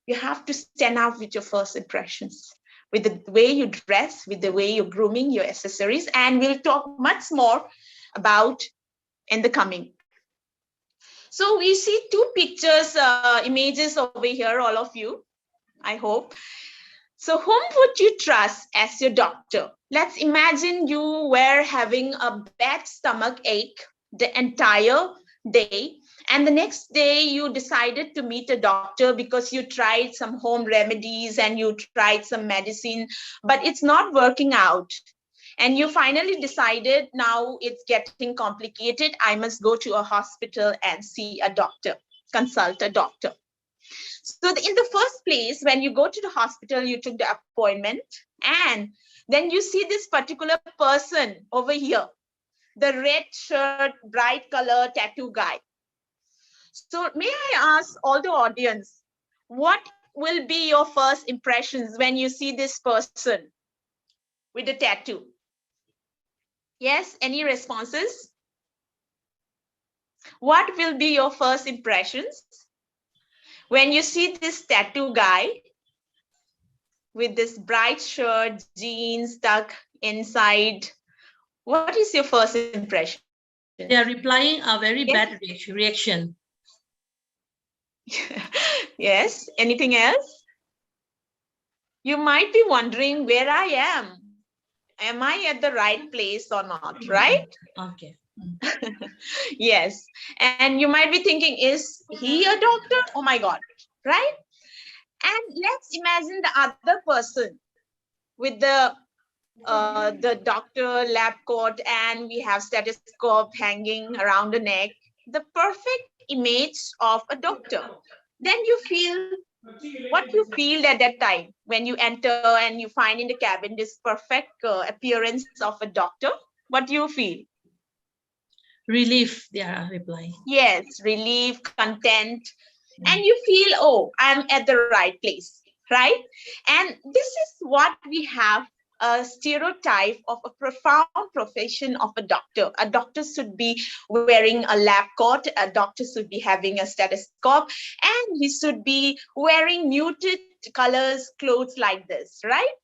you have to stand out with your first impressions, with the way you dress, with the way you're grooming, your accessories, and we'll talk much more about in the coming. So we see two pictures, images over here, all of you, I hope. So whom would you trust as your doctor? Let's imagine you were having a bad stomach ache the entire day, and the next day you decided to meet a doctor because you tried some home remedies and you tried some medicine, but it's not working out. And you finally decided, now it's getting complicated, I must go to a hospital and see a doctor, consult a doctor. So in the first place, when you go to the hospital, you took the appointment, and then you see this particular person over here, the red shirt, bright color tattoo guy. So may I ask all the audience, what will be your first impressions when you see this person with the tattoo? Yes, any responses? What will be your first impressions when you see this tattoo guy with this bright shirt, jeans tucked inside? What is your first impression? They are replying a very Yes. bad reaction. Yes, anything else? You might be wondering where I am. Am I at the right place or not, right? Okay. Yes. And you might be thinking, is he a doctor? Oh my God, right? And let's imagine the other person with the doctor lab coat, and we have stethoscope hanging around the neck, the perfect image of a doctor. Then you feel what you feel at that time when you enter and you find in the cabin this perfect appearance of a doctor. What do you feel? Relief, they are replying. Yes, relief, content, and you feel, oh, I'm at the right place, right? And this is what we have, a stereotype of a profound profession of a doctor. A doctor should be wearing a lab coat, a doctor should be having a stethoscope, and he should be wearing muted colors, clothes like this, right?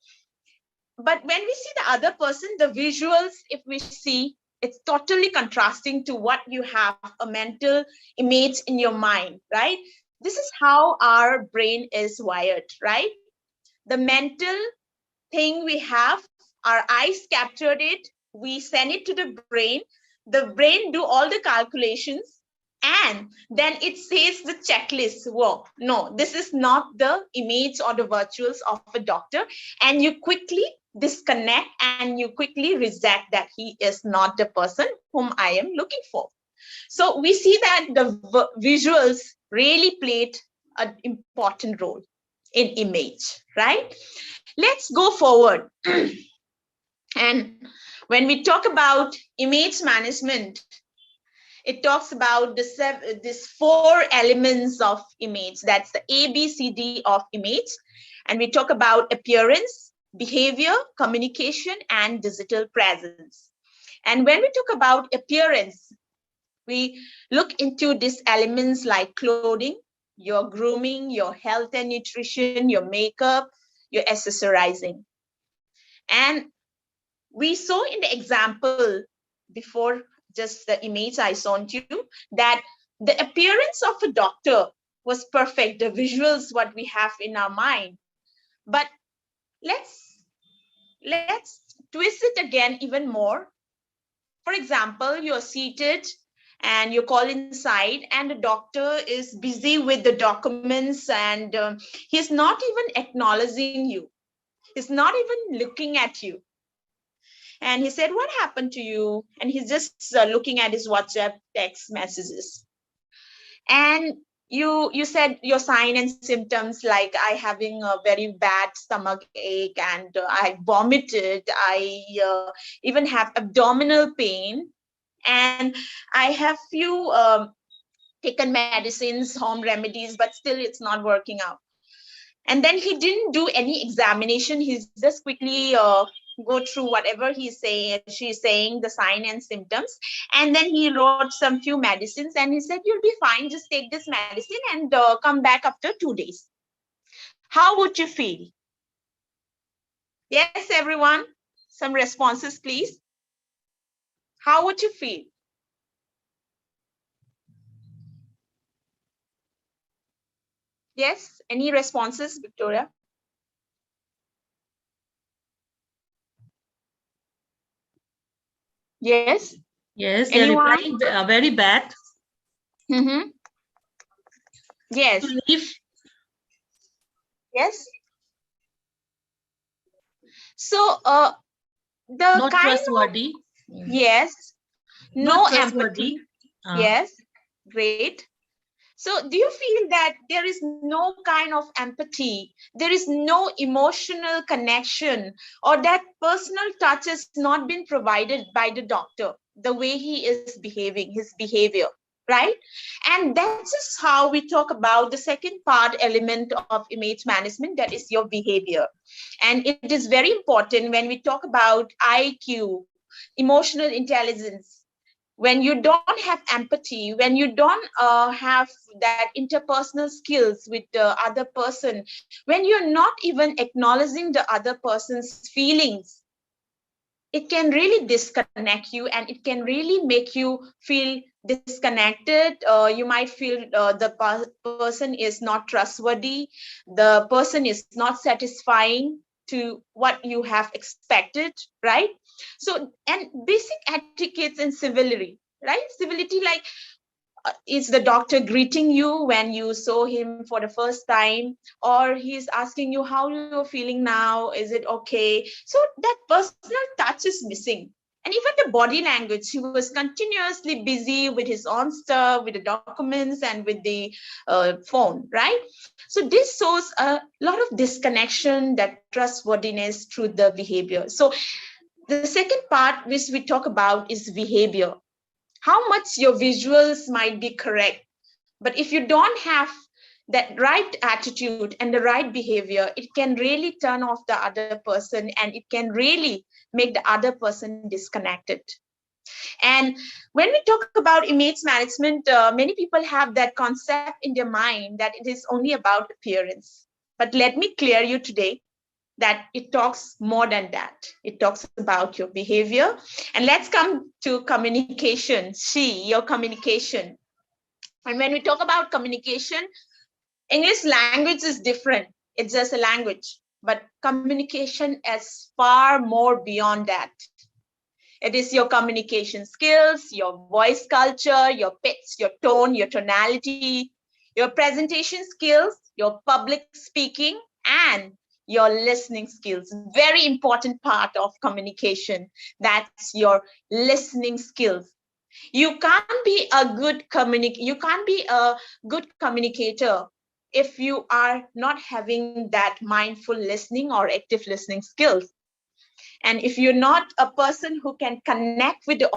But when we see the other person, the visuals, if we see, it's totally contrasting to what you have, a mental image in your mind, right? This is how our brain is wired, right? The mental thing we have, our eyes captured it, we send it to the brain do all the calculations, and then it says the checklist. Whoa, no, this is not the image or the virtuals of a doctor, and you quickly disconnect and you quickly reject that he is not the person whom I am looking for. So we see that the visuals really played an important role in image, right? Let's go forward. And when we talk about image management, it talks about these 4 elements of image. That's the ABCD of image. And we talk about appearance, behavior, communication, and digital presence. And when we talk about appearance, we look into these elements like clothing, your grooming, your health and nutrition, your makeup, your accessorizing. And we saw in the example before, just the image I showed you, that the appearance of a doctor was perfect, the visuals, what we have in our mind. But let's twist it again even more. For example, you're seated and you call inside and the doctor is busy with the documents and he's not even acknowledging you. He's not even looking at you. And he said, what happened to you? And he's just looking at his WhatsApp text messages. And you said your sign and symptoms, like I having a very bad stomach ache and I vomited, I even have abdominal pain, and I have few taken medicines, home remedies, but still it's not working out. And then he didn't do any examination. He's just quickly go through whatever he's saying, she's saying, the sign and symptoms. And then he wrote some few medicines and he said, you'll be fine. Just take this medicine and come back after 2 days. How would you feel? Yes, everyone, some responses, please. How would you feel? Yes, any responses, Victoria? Yes. Yes, they're Anyone? replying very bad. Mm-hmm. Yes. To leave. Yes. So the Not kind trustworthy. of, yes, no Not trustworthy. empathy. Yes, great. So do you feel that there is no kind of empathy, there is no emotional connection, or that personal touch has not been provided by the doctor, the way he is behaving, his behavior, right? And that's just how we talk about the second part element of image management, that is your behavior. And it is very important when we talk about IQ, emotional intelligence. When you don't have empathy, when you don't have that interpersonal skills with the other person, when you're not even acknowledging the other person's feelings, it can really disconnect you and it can really make you feel disconnected. You might feel the person is not trustworthy, the person is not satisfying to what you have expected, right? So, and basic etiquettes and civility, right? Civility, like is the doctor greeting you when you saw him for the first time, or he's asking you how you're feeling now, is it okay? So that personal touch is missing. And even the body language, he was continuously busy with his own stuff, with the documents and with the phone, right? So this shows a lot of disconnection, that trustworthiness through the behavior. So the second part which we talk about is behavior. How much your visuals might be correct, but if you don't have that right attitude and the right behavior, it can really turn off the other person and it can really make the other person disconnected. And when we talk about image management, many people have that concept in their mind that it is only about appearance. But let me clear you today that it talks more than that. It talks about your behavior. And let's come to communication. See, your communication. And when we talk about communication, English language is different. It's just a language. But communication is far more beyond that. It is your communication skills, your voice culture, your pitch, your tone, your tonality, your presentation skills, your public speaking, and your listening skills. Very important part of communication. That's your listening skills. You can't be a good communicator if you are not having that mindful listening or active listening skills. And if you're not a person who can connect with the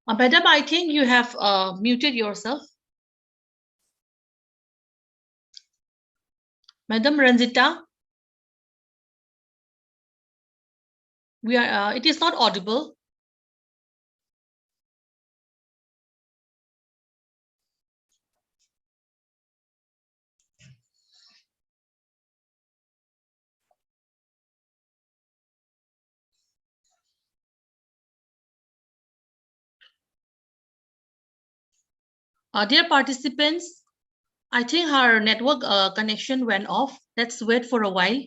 Madam, I think you have muted yourself. Madam Ranjita. It is not audible. Dear participants, I think her network connection went off. Let's wait for a while.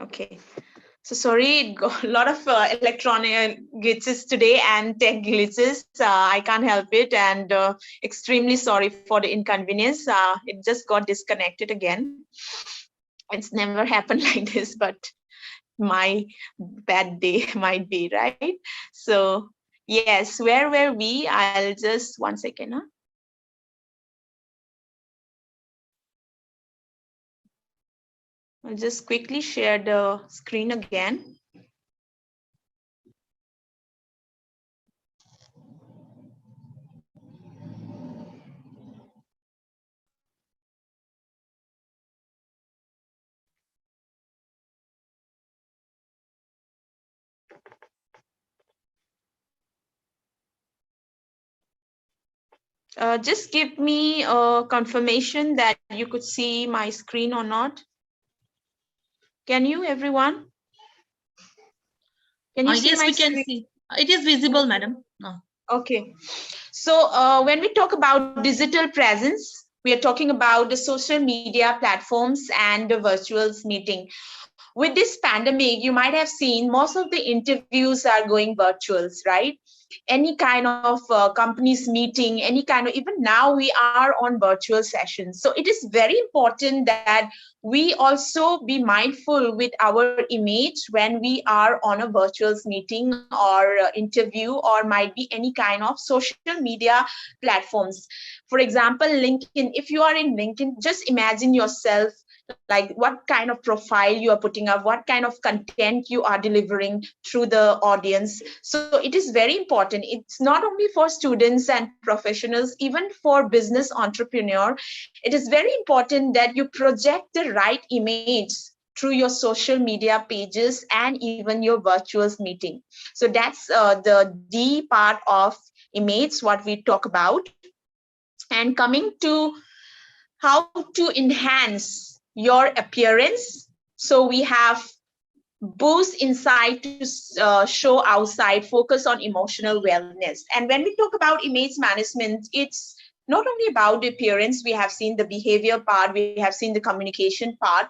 Okay. So sorry, got a lot of electronic glitches today and tech glitches. I can't help it, and extremely sorry for the inconvenience. It just got disconnected again. It's never happened like this, but my bad day might be, right? So yes, where were we? I'll just 1 second. I'll just quickly share the screen again. Just give me a confirmation that you could see my screen or not. Can you, everyone? Can you see Yes, my we can screen? see. It is visible, madam. No. Okay. So when we talk about digital presence, we are talking about the social media platforms and the virtual meeting. With this pandemic, you might have seen most of the interviews are going virtuals, right? Any kind of companies meeting, any kind of, even now we are on virtual sessions. So it is very important that we also be mindful with our image when we are on a virtual meeting or interview, or might be any kind of social media platforms. For example, LinkedIn, if you are in LinkedIn, just imagine yourself like what kind of profile you are putting up, what kind of content you are delivering through the audience. So it is very important. It's not only for students and professionals, even for business entrepreneur. It is very important that you project the right image through your social media pages and even your virtual meeting. So that's the D part of image, what we talk about. And coming to how to enhance your appearance. So we have boost inside to show outside, focus on emotional wellness. And when we talk about image management, it's not only about the appearance, we have seen the behavior part, we have seen the communication part,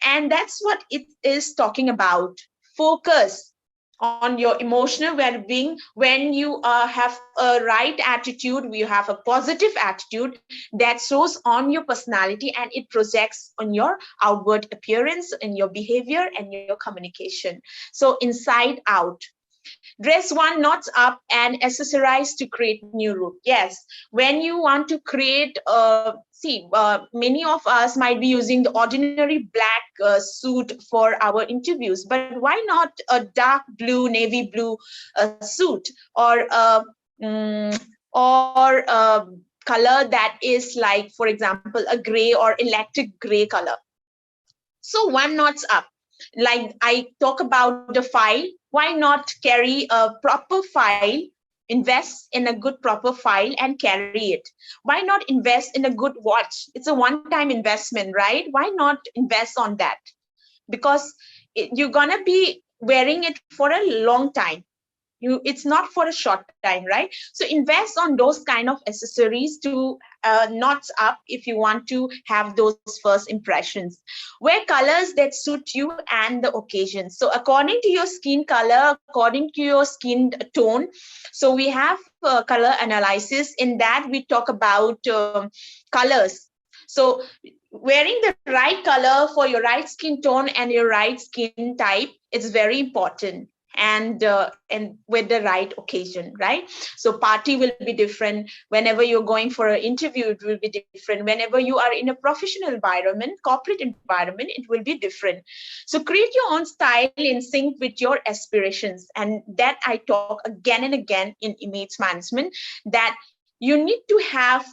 and that's what it is talking about. Focus on your emotional well-being. When you have a right attitude, you have a positive attitude that shows on your personality, and it projects on your outward appearance and your behavior and your communication. So inside out, dress one notch up and accessorize to create new look. Yes, when you want to create many of us might be using the ordinary black suit for our interviews, but why not a dark blue, navy blue suit, or a color that is like, for example, a gray or electric gray color. So one notch up, like I talk about the file, why not carry a proper file, invest in a good proper file and carry it? Why not invest in a good watch? It's a one-time investment, right? Why not invest on that? Because you're gonna be wearing it for a long time. It's not for a short time, right? So invest on those kind of accessories to notch up if you want to have those first impressions. Wear colors that suit you and the occasion. So according to your skin color, according to your skin tone, so we have color analysis. In that we talk about colors. So wearing the right color for your right skin tone and your right skin type is very important, and with the right occasion, right? So party will be different. Whenever you're going for an interview, it will be different. Whenever you are in a professional environment, corporate environment, it will be different. So create your own style in sync with your aspirations, and that I talk again and again in image management, that you need to have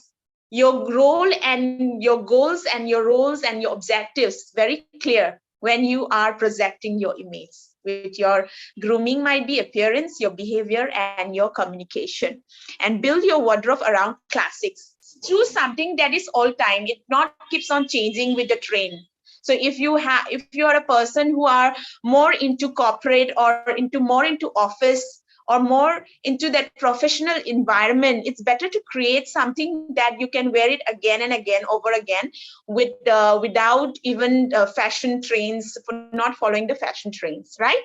your role and your goals and your roles and your objectives very clear when you are projecting your image. With your grooming might be appearance, your behavior, and your communication. And build your wardrobe around classics. Choose something that is all time. It not keeps on changing with the trend. So if you are a person who are more into corporate or more into office or more into that professional environment, it's better to create something that you can wear it again and again over again without even fashion trends, for not following the fashion trends, right?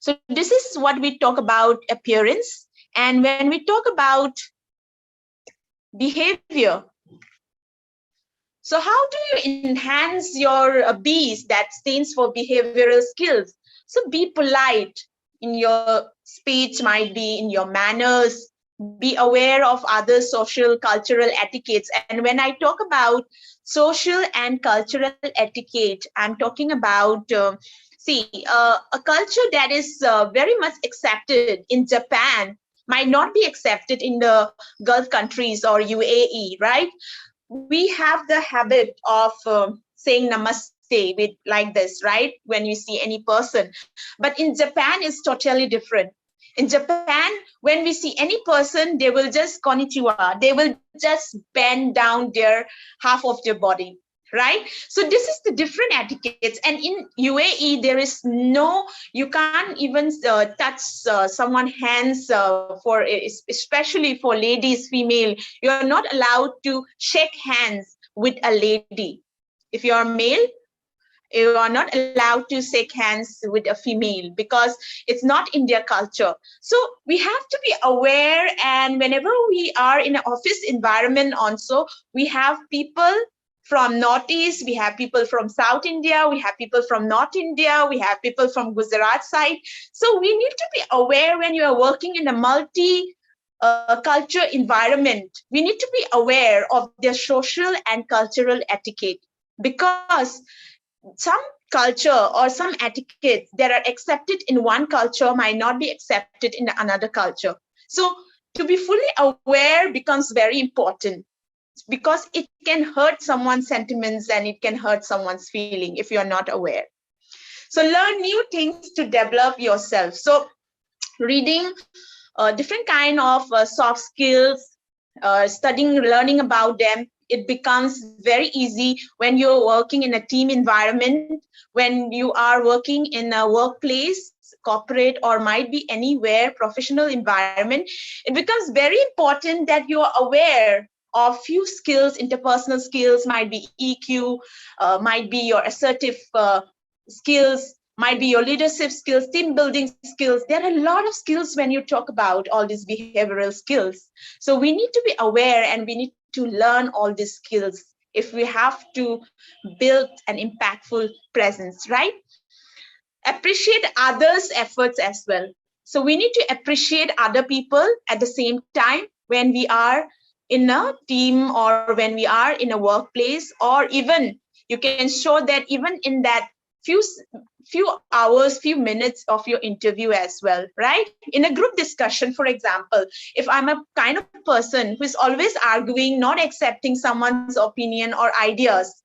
So this is what we talk about appearance. And when we talk about behavior, so how do you enhance your B's, that stands for behavioral skills? So be polite in your speech, might be in your manners, be aware of other social cultural etiquettes. And when I talk about social and cultural etiquette, I'm talking about a culture that is very much accepted in Japan might not be accepted in the Gulf countries or UAE, right? We have the habit of saying namaste with like this, right? When you see any person. But in Japan, it's totally different. In Japan, when we see any person, they will just konnichiwa. They will just bend down their half of their body, right? So this is the different etiquettes. And in UAE, there is no, you can't even touch someone's hands especially for ladies, female. You're not allowed to shake hands with a lady. If you're male, you are not allowed to shake hands with a female because it's not in their culture. So we have to be aware, and whenever we are in an office environment also, we have people from Northeast, we have people from South India, we have people from North India, we have people from Gujarat side. So we need to be aware when you are working in a multi-culture environment. We need to be aware of their social and cultural etiquette, because some culture or some etiquette that are accepted in one culture might not be accepted in another culture. So to be fully aware becomes very important, because it can hurt someone's sentiments and it can hurt someone's feeling if you're not aware. So learn new things to develop yourself. So reading different kind of soft skills, studying, learning about them, it becomes very easy when you're working in a team environment, when you are working in a workplace, corporate, or might be anywhere, professional environment. It becomes very important that you are aware of few skills, interpersonal skills, might be EQ, might be your assertive skills, might be your leadership skills, team building skills. There are a lot of skills when you talk about all these behavioral skills. So we need to be aware and we need to learn all these skills if we have to build an impactful presence, right? Appreciate others' efforts as well. So we need to appreciate other people at the same time when we are in a team or when we are in a workplace, or even you can show that even in that few hours, few minutes of your interview as well, right? In a group discussion, for example, if I'm a kind of person who is always arguing, not accepting someone's opinion or ideas,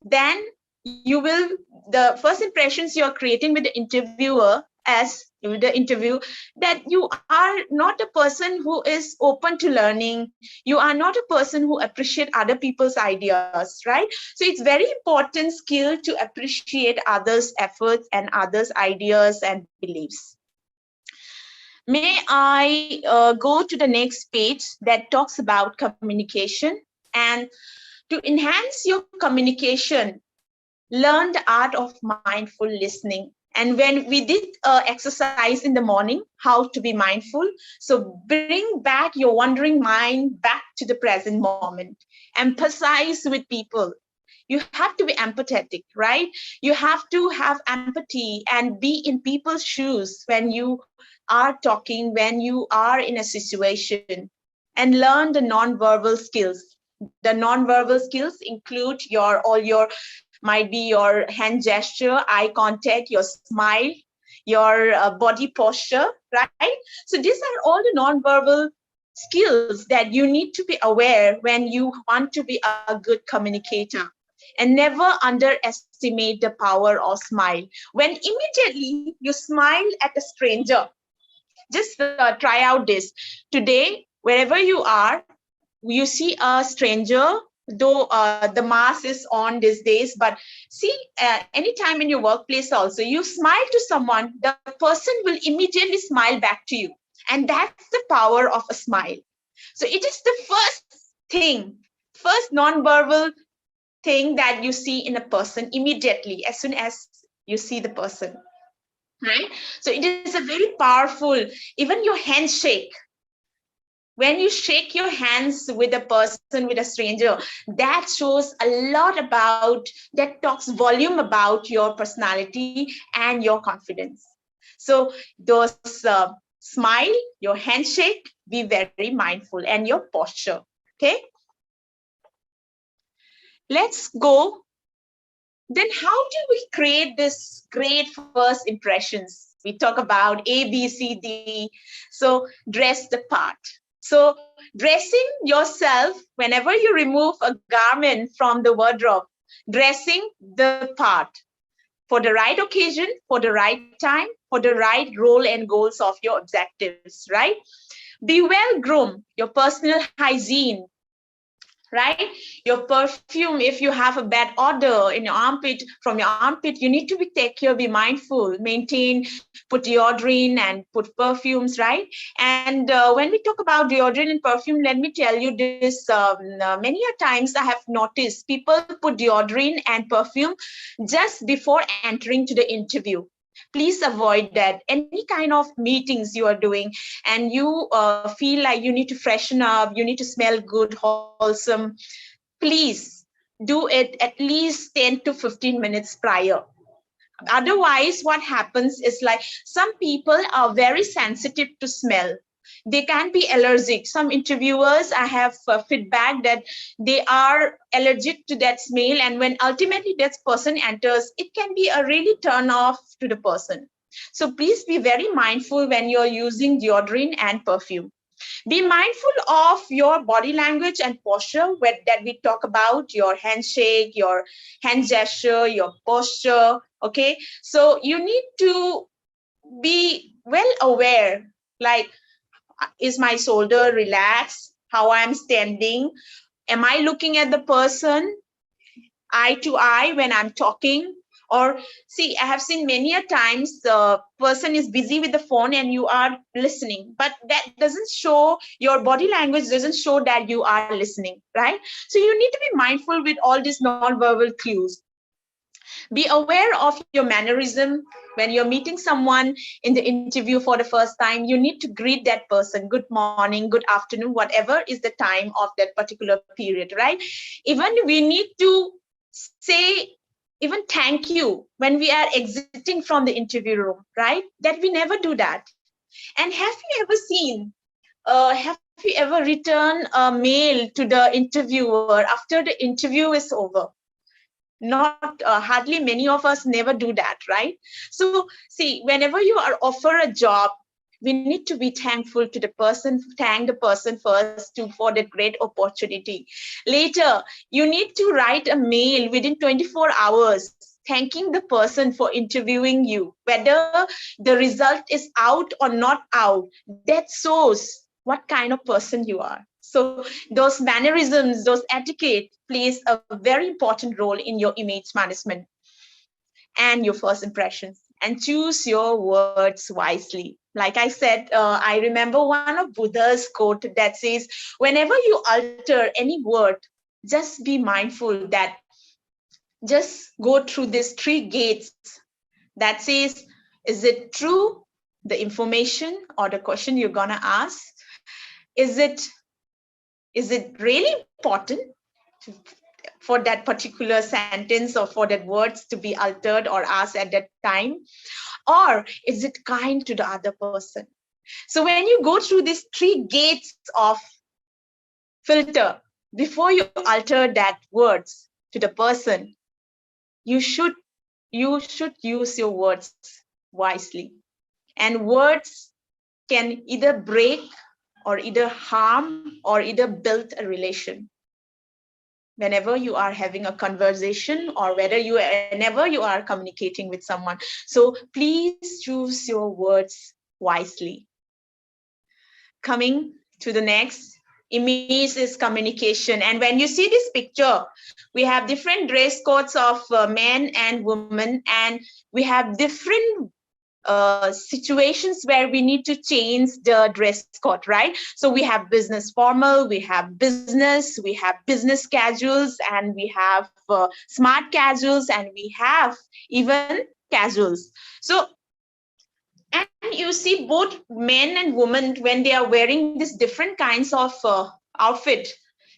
then the first impressions you're creating with the interviewer as the interview, that you are not a person who is open to learning. You are not a person who appreciate other people's ideas, right? So it's very important skill to appreciate others' efforts and others' ideas and beliefs. May I go to the next page that talks about communication. And to enhance your communication, learn the art of mindful listening. And when we did exercise in the morning, how to be mindful. So bring back your wandering mind back to the present moment. Emphasize with people. You have to be empathetic, right? You have to have empathy and be in people's shoes when you are talking, when you are in a situation, and learn the non-verbal skills. The non-verbal skills include might be your hand gesture, eye contact, your smile, your body posture, right? So these are all the non-verbal skills that you need to be aware when you want to be a good communicator. And never underestimate the power of smile. When immediately you smile at a stranger, just try out this. Today, wherever you are, you see a stranger, though the mask is on these days, but see, anytime in your workplace also, you smile to someone, the person will immediately smile back to you. And that's the power of a smile. So it is the first non-verbal thing that you see in a person immediately, as soon as you see the person, right? So it is a very powerful, even your handshake. When you shake your hands with a person, with a stranger, that shows a lot about, that talks volume about your personality and your confidence. So those smile, your handshake, be very mindful, and your posture, okay? Let's go. Then how do we create this great first impressions? We talk about A, B, C, D. So dress the part. So dressing yourself, whenever you remove a garment from the wardrobe, dressing the part for the right occasion, for the right time, for the right role and goals of your objectives, right? Be well groomed, your personal hygiene, right? Your perfume, if you have a bad odor in your armpit, from your armpit, you need to take care, be mindful, maintain, put deodorant and put perfumes, right? And when we talk about deodorant and perfume, let me tell you this, many a times I have noticed people put deodorant and perfume just before entering to the interview. Please avoid that. Any kind of meetings you are doing and you feel like you need to freshen up, you need to smell good, wholesome, please do it at least 10 to 15 minutes prior. Otherwise, what happens is, like, some people are very sensitive to smell. They can be allergic. Some interviewers, I have feedback that they are allergic to that smell, and when ultimately that person enters, it can be a really turn off to the person. So please be very mindful when you're using deodorant and perfume. Be mindful of your body language and posture that we talk about, your handshake, your hand gesture, your posture, okay? So you need to be well aware, like, is my shoulder relaxed? How I'm standing? Am I looking at the person eye to eye when I'm talking? Or see, I have seen many a times the person is busy with the phone and you are listening, but that doesn't show, your body language doesn't show that you are listening, right? So you need to be mindful with all these non-verbal cues. Be aware of your mannerism. When you're meeting someone in the interview for the first time, you need to greet that person, good morning, good afternoon, whatever is the time of that particular period, right? Even we need to say, even thank you when we are exiting from the interview room, right? That we never do that. And have you ever seen, have you ever written a mail to the interviewer after the interview is over? Not hardly many of us never do that, right? So see, whenever you are offered a job, we need to be thankful to the person, thank the person first for that great opportunity. Later, you need to write a mail within 24 hours, thanking the person for interviewing you, whether the result is out or not out. That shows what kind of person you are. So those mannerisms, those etiquette plays a very important role in your image management and your first impressions. And choose your words wisely. Like I said, I remember one of Buddha's quote that says, whenever you alter any word, just be mindful that just go through these 3 gates that says, is it true, the information or the question you're gonna ask? Is it really important for that particular sentence or for that words to be altered or asked at that time? Or is it kind to the other person? So when you go through these 3 gates of filter, before you alter that words to the person, you should use your words wisely. And words can either break or either harm or either build a relation. Whenever you are having a conversation or whenever you are communicating with someone. So please choose your words wisely. Coming to the next, image is communication. And when you see this picture, we have different dress codes of men and women, and we have different situations where we need to change the dress code, right? So we have business formal, we have business casuals, and we have smart casuals, and we have even casuals. So, and you see both men and women, when they are wearing these different kinds of outfit,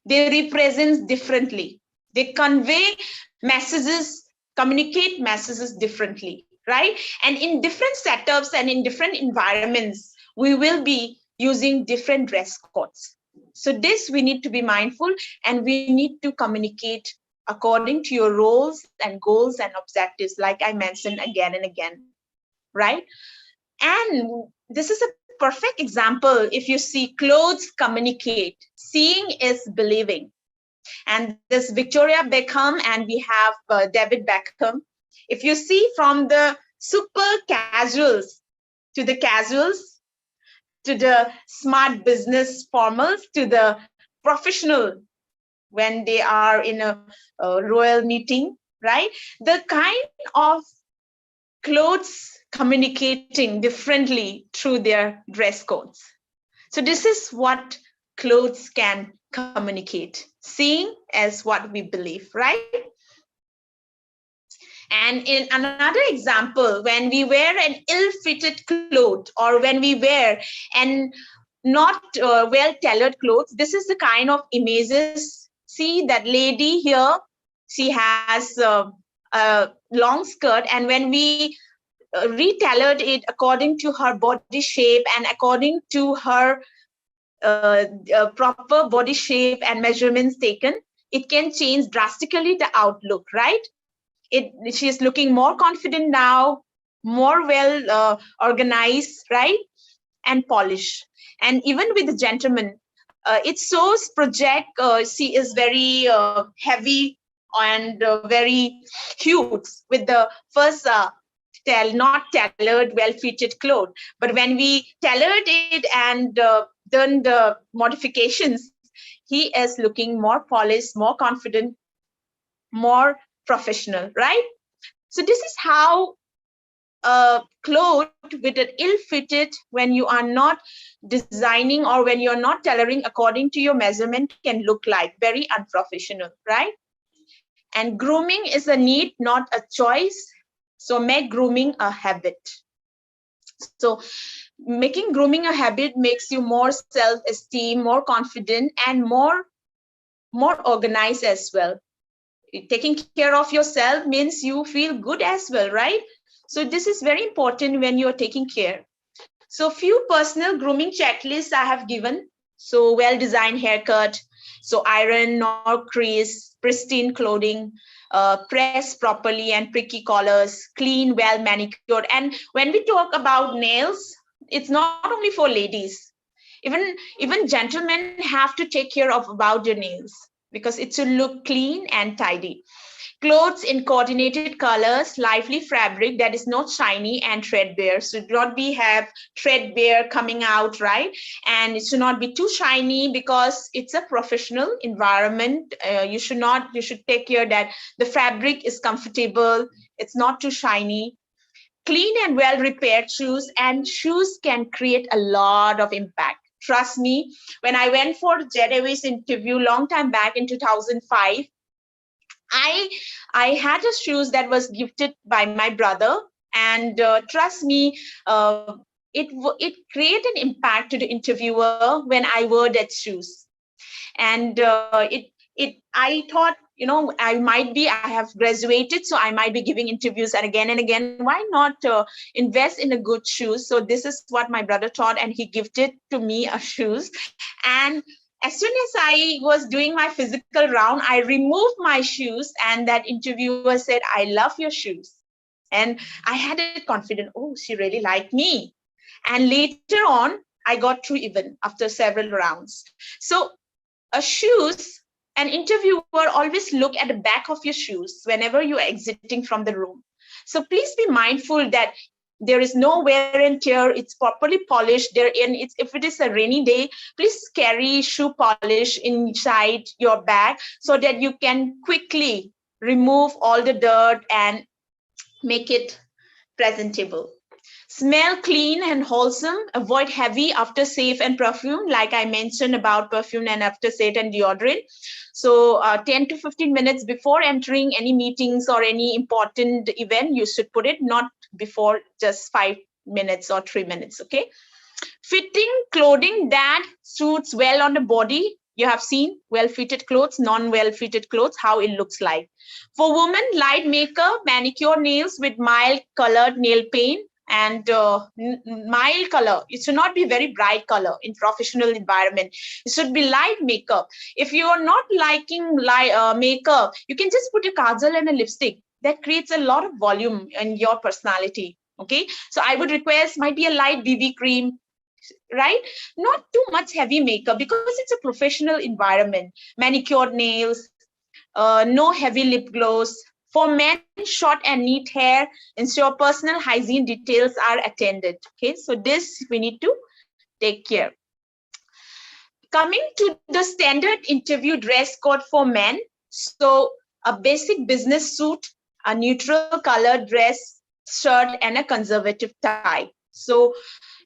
they represent differently. They convey messages, communicate messages differently, right? And in different setups and in different environments, we will be using different dress codes. So this we need to be mindful, and we need to communicate according to your roles and goals and objectives, like I mentioned again and again, right? And this is a perfect example. If you see, clothes communicate. Seeing is believing. And this Victoria Beckham, and we have David Beckham. If you see, from the super casuals to the smart business formals to the professional when they are in a royal meeting, right? The kind of clothes communicating differently through their dress codes. So this is what clothes can communicate. Seeing as what we believe, right? And in another example, when we wear an ill-fitted cloth, or when we wear an not well-tailored clothes, this is the kind of images. See that lady here, she has a long skirt, and when we retailored it according to her body shape and according to her proper body shape and measurements taken, it can change drastically the outlook, right? She is looking more confident now, more well organized, right? And polished. And even with the gentleman, it shows project, she is very heavy and very huge with the first not tailored, well-fitted clothes. But when we tailored it and done the modifications, he is looking more polished, more confident, more professional, right? So this is how a cloth with an ill-fitted, when you are not designing or when you're not tailoring according to your measurement, can look like very unprofessional, right? And grooming is a need, not a choice. So make grooming a habit. So making grooming a habit makes you more self-esteem, more confident, and more organized as well. Taking care of yourself means you feel good as well, right? So this is very important when you're taking care. So few personal grooming checklists I have given. So well-designed haircut, so iron, nor crease, pristine clothing, press properly and pricky collars, clean, well manicured. And when we talk about nails, it's not only for ladies. Even gentlemen have to take care of about their nails because it should look clean and tidy. Clothes in coordinated colors, lively fabric that is not shiny and threadbare. So it not be have threadbare coming out, right? And it should not be too shiny because it's a professional environment. You should take care that the fabric is comfortable. It's not too shiny. Clean and well repaired shoes, and shoes can create a lot of impact. Trust me, when I went for JDW's interview long time back in 2005, I had a shoes that was gifted by my brother, and trust me, it created an impact to the interviewer when I wore that shoes. And I thought, I have graduated, so I might be giving interviews and again. Why not invest in a good shoes? So this is what my brother thought, and he gifted to me a shoes. And as soon as I was doing my physical round, I removed my shoes, and that interviewer said, "I love your shoes." And I had a confidence, oh, she really liked me. And later on, I got through even after several rounds. So shoes, an interviewer always look at the back of your shoes whenever you are exiting from the room. So please be mindful that there is no wear and tear. It's properly polished. If it is a rainy day, please carry shoe polish inside your bag so that you can quickly remove all the dirt and make it presentable. Smell clean and wholesome. Avoid heavy aftershave and perfume, like I mentioned about perfume and aftershave and deodorant. So 10 to 15 minutes before entering any meetings or any important event, you should put it, not before just 5 minutes or 3 minutes, okay? Fitting clothing that suits well on the body. You have seen well-fitted clothes, non-well-fitted clothes, how it looks like. For women, light makeup, manicure nails with mild colored nail paint, and mild color. It should not be very bright color in professional environment. It should be light makeup. If you are not liking makeup, you can just put a kajal and a lipstick. That creates a lot of volume in your personality. Okay, so I would request might be a light BB cream, right? Not too much heavy makeup because it's a professional environment. Manicured nails, no heavy lip gloss. For men, short and neat hair, ensure personal hygiene details are attended. Okay, so this we need to take care. Coming to the standard interview dress code for men. So a basic business suit, a neutral colored dress shirt, and a conservative tie. So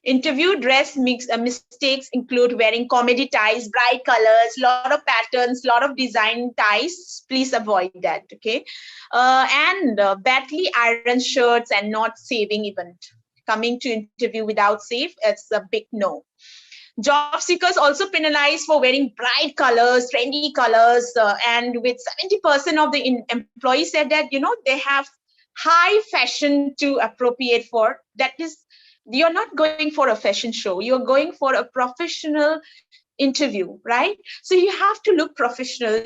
interview dress mistakes include wearing comedy ties, bright colors, lot of patterns, lot of design ties. Please avoid that, okay? And badly ironed shirts and not saving event. Coming to interview without save, it's a big no. Job seekers also penalized for wearing bright colors, trendy colors, and with 70% of the employees said that, they have high fashion to appropriate for. That is, you're not going for a fashion show, you're going for a professional interview, right? So you have to look professional.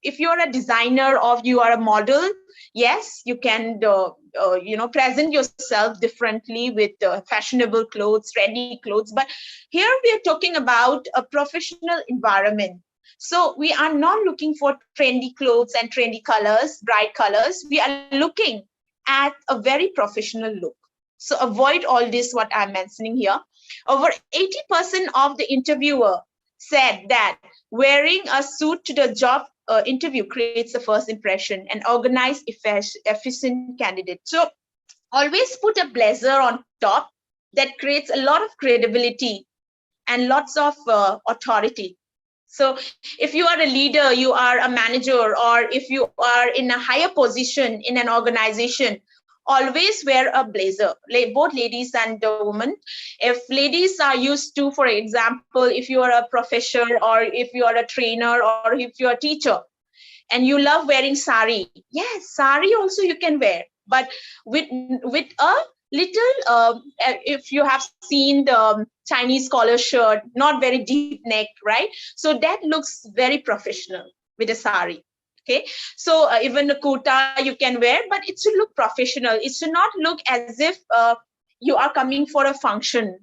If you're a designer or you are a model, yes, you can present yourself differently with fashionable clothes, trendy clothes. But here we are talking about a professional environment. So we are not looking for trendy clothes and trendy colors, bright colors. We are looking at a very professional look. So avoid all this, what I'm mentioning here. Over 80% of the interviewer said that wearing a suit to the job interview creates the first impression, an organized, efficient candidate. So always put a blazer on top. That creates a lot of credibility and lots of authority. So if you are a leader, you are a manager, or if you are in a higher position in an organization, always wear a blazer, both ladies and women. If ladies are used to, for example, if you are a professor or if you are a trainer or if you're a teacher and you love wearing sari, yes, sari also you can wear, but with a little, if you have seen the Chinese collar shirt, not very deep neck, right? So that looks very professional with a sari. Okay, so even a kurta you can wear, but it should look professional. It should not look as if you are coming for a function.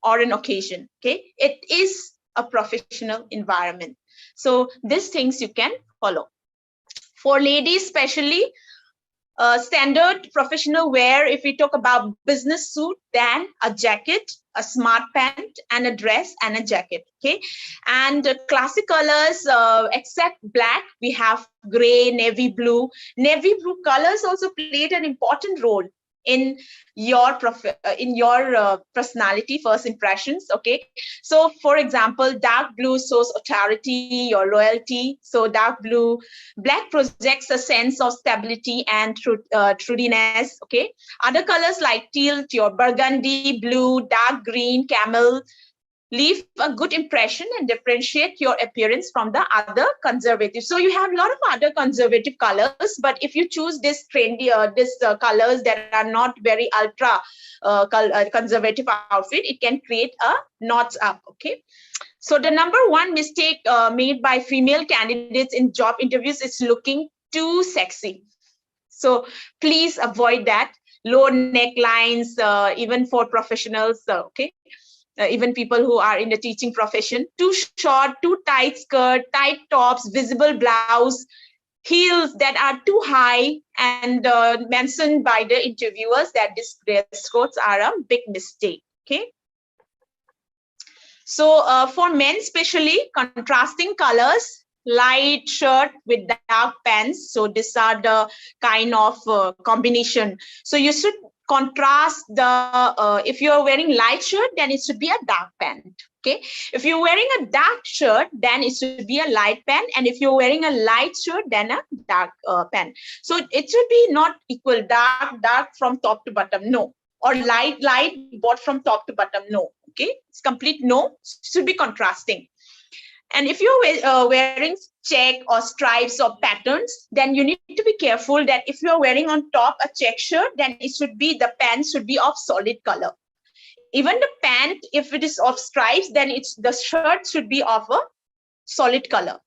or an occasion. Okay, it is a professional environment. So these things you can follow. For ladies especially, standard professional wear, if we talk about business suit, then a jacket, a smart pant, and a dress and a jacket. Okay, and classic colors, except black, we have gray, navy blue. Navy blue colors also played an important role in your personality, first impressions. Okay, so for example, dark blue shows authority, your loyalty. So dark blue. Black projects a sense of stability and truthiness. Okay, other colors like teal, your burgundy, blue, dark green, camel leave a good impression and differentiate your appearance from the other conservative. So you have a lot of other conservative colors, but if you choose this trendy, colors that are not very ultra conservative outfit, it can create a notch up. Okay. So the number one mistake made by female candidates in job interviews is looking too sexy. So please avoid that. Low necklines, even for professionals. Okay. Even people who are in the teaching profession, too short, too tight skirt, tight tops, visible blouse, heels that are too high, and mentioned by the interviewers that these dress codes are a big mistake. Okay. So for men especially, contrasting colors, light shirt with dark pants. So these are the kind of combination. So you should contrast the, if you're wearing light shirt, then it should be a dark pant. Okay. If you're wearing a dark shirt, then it should be a light pant. And if you're wearing a light shirt, then a dark pant. So it should be not equal, dark from top to bottom. No. Or light bought from top to bottom. No. Okay. It's complete no. Should be contrasting. And if you're wearing check or stripes or patterns, then you need to be careful that if you're wearing on top a check shirt, then it should be, the pants should be of solid color. Even the pant, if it is of stripes, then the shirt should be of a solid color.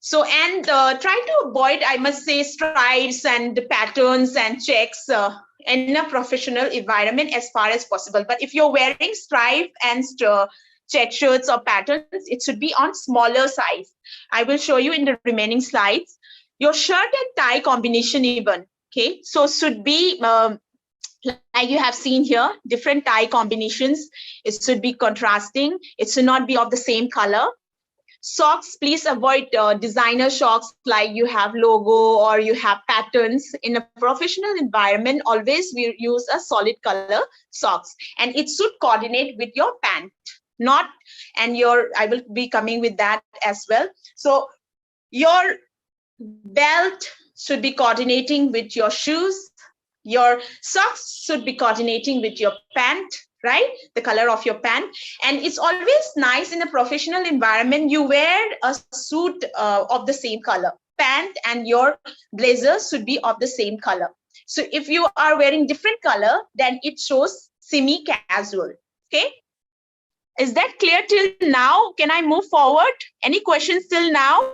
So, and try to avoid, I must say, stripes and patterns and checks in a professional environment as far as possible. But if you're wearing stripe and check shirts or patterns, it should be on smaller size. I will show you in the remaining slides. Your shirt and tie combination even. Okay, so should be like you have seen here, different tie combinations. It should be contrasting. It should not be of the same color. Socks, please avoid designer socks like you have logo or you have patterns. In a professional environment, always we use a solid color socks, and it should coordinate with your pant. Not, and your, I will be coming with that as well. So your belt should be coordinating with your shoes. Your socks should be coordinating with your pant, right? The color of your pant. And it's always nice in a professional environment, you wear a suit of the same color. Pant and your blazer should be of the same color. So if you are wearing different color, then it shows semi-casual. Okay. Is that clear till now? Can I move forward? Any questions till now?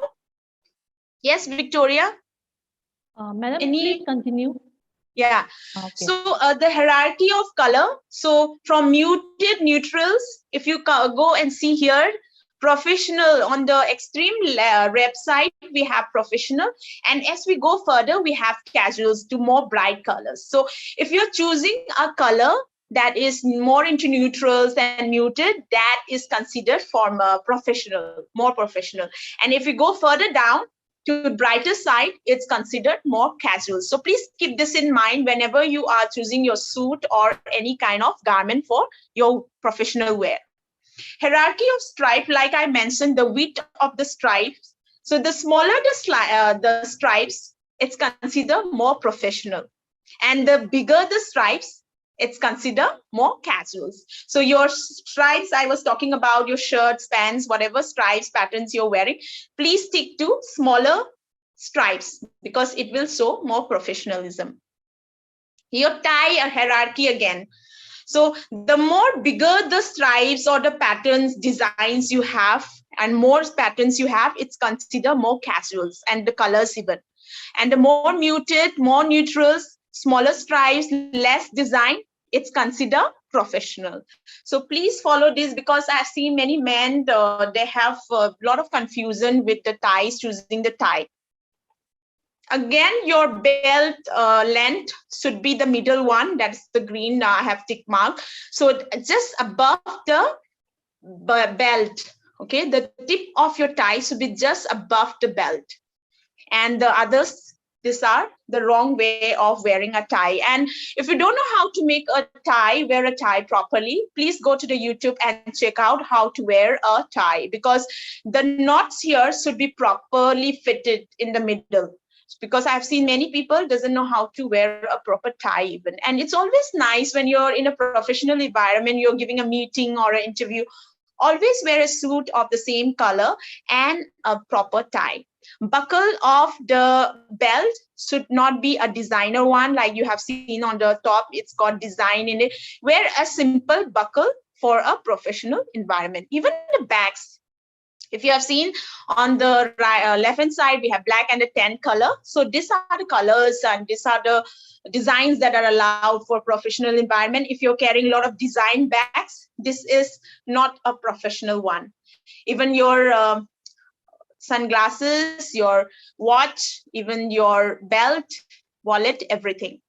Yes, Victoria? Madam, please continue. Yeah. Okay. So the hierarchy of color. So from muted neutrals, if you go and see here, professional on the extreme rep side, we have professional. And as we go further, we have casuals to more bright colors. So if you're choosing a color that is more into neutrals and muted, that is considered for professional, more professional. And if you go further down to the brighter side, it's considered more casual. So please keep this in mind whenever you are choosing your suit or any kind of garment for your professional wear. Hierarchy of stripe, like I mentioned, the width of the stripes. So the smaller the stripes, it's considered more professional. And the bigger the stripes, it's considered more casuals. So your stripes, I was talking about your shirts, pants, whatever stripes, patterns you're wearing, please stick to smaller stripes because it will show more professionalism. Your tie, a hierarchy again. So the more bigger the stripes or the patterns, designs you have, and more patterns you have, it's considered more casuals, and the colors even. And the more muted, more neutrals, smaller stripes, less design, it's considered professional. So please follow this, because I've seen many men, they have a lot of confusion with the ties, choosing the tie. Again, your belt length should be the middle one. That's the green, I have tick mark. So just above the belt, okay? The tip of your tie should be just above the belt. And the others, these are the wrong way of wearing a tie. And if you don't know how to make a tie, wear a tie properly, please go to the YouTube and check out how to wear a tie, because the knots here should be properly fitted in the middle. Because I've seen many people doesn't know how to wear a proper tie even. And it's always nice when you're in a professional environment, you're giving a meeting or an interview, always wear a suit of the same color and a proper tie. Buckle of the belt should not be a designer one like you have seen on the top. It's got design in it. Wear a simple buckle for a professional environment. Even the bags. If you have seen on the left-hand side, we have black and a tan color. So these are the colors and these are the designs that are allowed for professional environment. If you're carrying a lot of design bags, this is not a professional one. Even your sunglasses, your watch, even your belt, wallet, everything.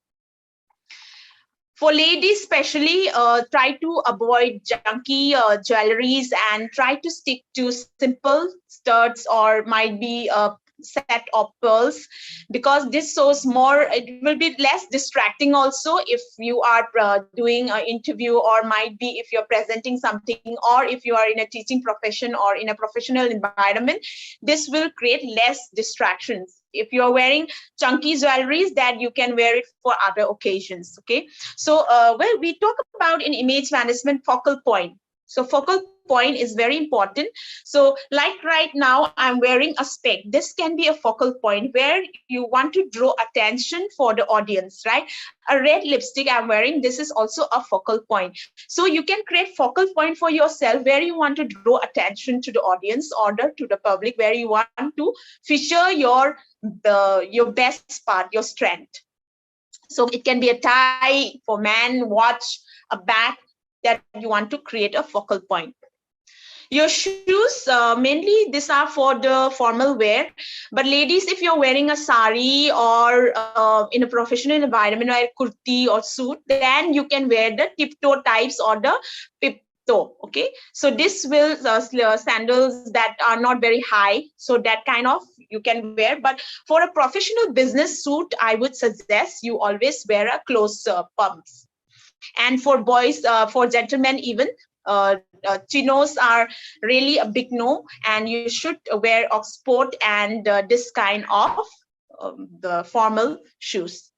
For ladies especially, try to avoid junky jewelries and try to stick to simple studs or might be a set of pearls, because this shows more, it will be less distracting also if you are doing an interview, or might be if you're presenting something, or if you are in a teaching profession or in a professional environment. This will create less distractions. If you're wearing chunky jewelries, that you can wear it for other occasions, okay? So, well, we talk about in image management focal point. So focal point is very important. So like right now, I'm wearing a spec. This can be a focal point where you want to draw attention for the audience, right? A red lipstick I'm wearing, this is also a focal point. So you can create focal point for yourself where you want to draw attention to the audience or to the public, where you want to feature your best part, your strength. So it can be a tie for man, watch, a bag, that you want to create a focal point. Your shoes, mainly these are for the formal wear. But ladies, if you're wearing a sari or in a professional environment, or kurti or suit, then you can wear the tiptoe types or the pip-toe, okay? So this will, sandals that are not very high, so that kind of you can wear. But for a professional business suit, I would suggest you always wear a closed pumps. And for boys, for gentlemen even, chinos are really a big no, and you should wear Oxford and this kind of the formal shoes.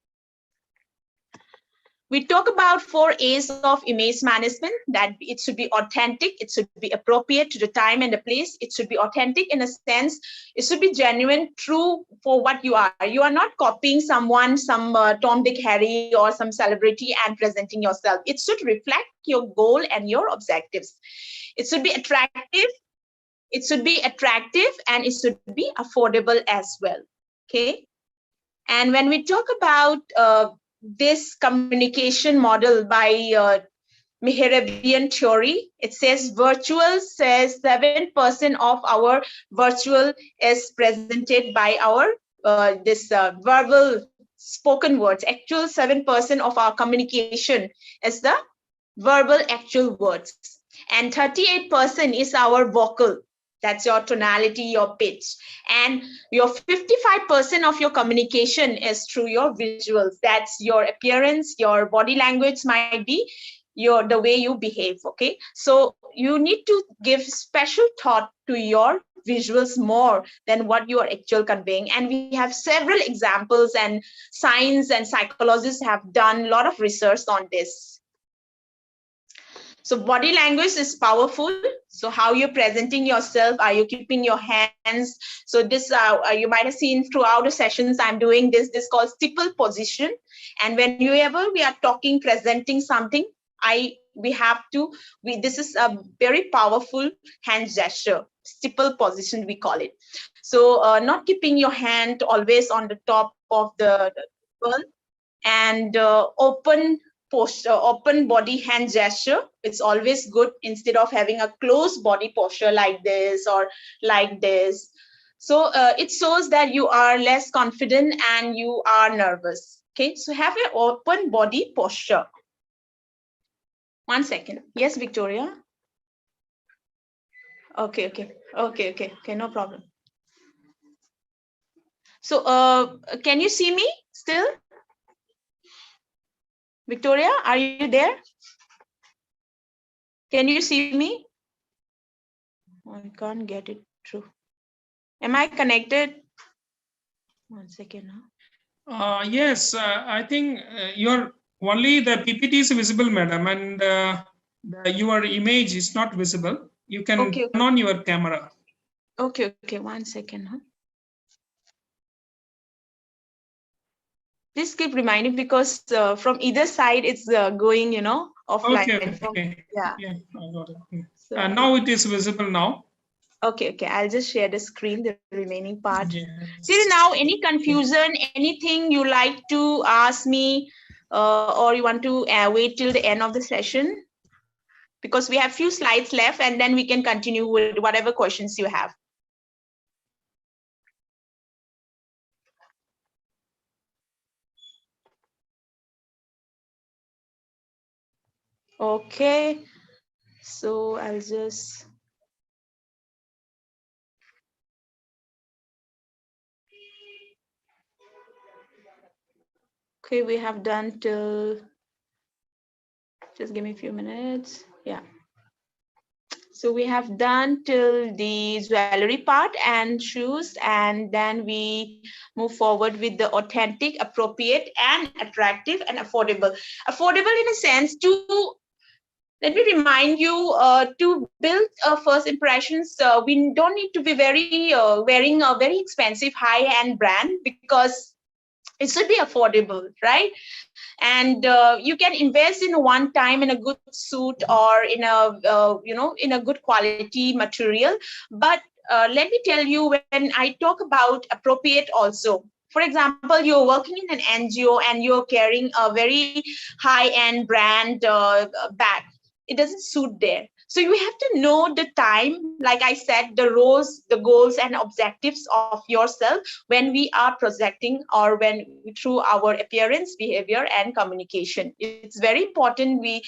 We talk about 4 A's of image management, that it should be authentic, it should be appropriate to the time and the place, it should be authentic in a sense, it should be genuine, true for what you are. You are not copying someone, some Tom, Dick, Harry or some celebrity and presenting yourself. It should reflect your goal and your objectives. It should be attractive, and it should be affordable as well, okay? And when we talk about this communication model by Mehrabian theory, it says virtual says 7% of our virtual is presented by our verbal spoken words. Actual 7% of our communication is the verbal actual words, and 38% is our vocal. That's your tonality, your pitch. And your 55% of your communication is through your visuals. That's your appearance, your body language might be the way you behave, okay? So you need to give special thought to your visuals more than what you are actually conveying. And we have several examples, and science and psychologists have done a lot of research on this. So body language is powerful. So how you're presenting yourself, are you keeping your hands? So this, you might have seen throughout the sessions I'm doing this called stipple position. And whenever we are talking, presenting something, this is a very powerful hand gesture, stipple position we call it. So not keeping your hand always on the top of the table, and open posture, open body hand gesture. It's always good instead of having a closed body posture like this or like this. So it shows that you are less confident and you are nervous. Okay, so have an open body posture. 1 second. Yes, Victoria. Okay, no problem. So can you see me still? Victoria, are you there? Can you see me? I can't get it through. Am I connected? 1 second. Yes, I think your only the PPT is visible, madam, and your image is not visible. You can turn on your camera. Okay, 1 second. Please keep reminding because from either side it's going, offline. Okay. Yeah, I got it. So And now it is visible now. Okay, I'll just share the screen, the remaining part. Yes. Till now, any confusion, anything you like to ask me, or you want to wait till the end of the session? Because we have few slides left and then we can continue with whatever questions you have. Okay, so I'll just... Okay, we have done till... Just give me a few minutes. Yeah. So we have done till the jewelry part and shoes, and then we move forward with the authentic, appropriate, and attractive and affordable. Affordable in a sense to, let me remind you, to build first impressions, we don't need to be wearing a very expensive high-end brand, because it should be affordable, right? And you can invest in a one time in a good suit or in a in a good quality material. But let me tell you, when I talk about appropriate also, for example, you're working in an NGO and you're carrying a very high-end brand bag, it doesn't suit there. So you have to know the time, like I said, the roles, the goals and objectives of yourself when we are projecting, or when through our appearance, behavior and communication. It's very important we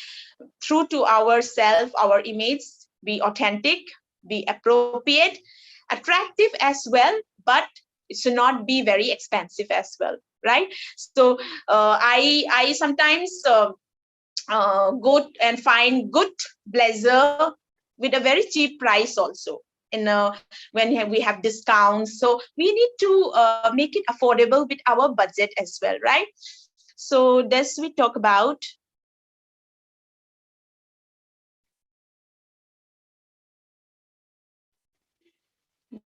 true to ourselves, our image, be authentic, be appropriate, attractive as well, but it should not be very expensive as well, right? So I sometimes go and find good blazer with a very cheap price also when we have discounts. So we need to make it affordable with our budget as well, right? So this we talk about.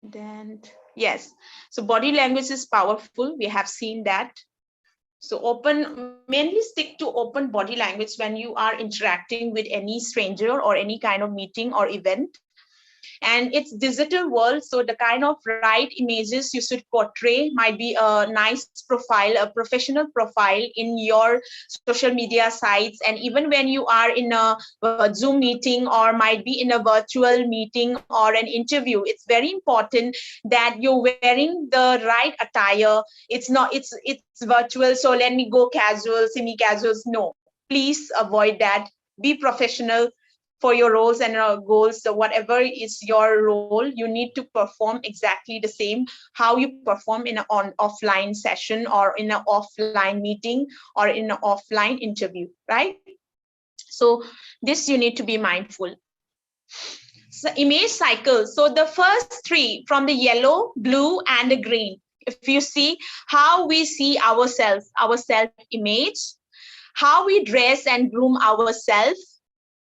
Then yes, so body language is powerful, we have seen that. So mainly stick to open body language when you are interacting with any stranger or any kind of meeting or event. And it's digital world, so the kind of right images you should portray might be a nice profile, a professional profile in your social media sites. And even when you are in a Zoom meeting, or might be in a virtual meeting or an interview, it's very important that you're wearing the right attire. It's virtual, so let me go casual, semi-casuals. No, please avoid that. Be professional for your roles and goals. So whatever is your role, you need to perform exactly the same how you perform in an offline session, or in an offline meeting, or in an offline interview, right? So this you need to be mindful. So image cycle. So the first three, from the yellow, blue, and the green, if you see how we see ourselves, our self-image, how we dress and groom ourselves,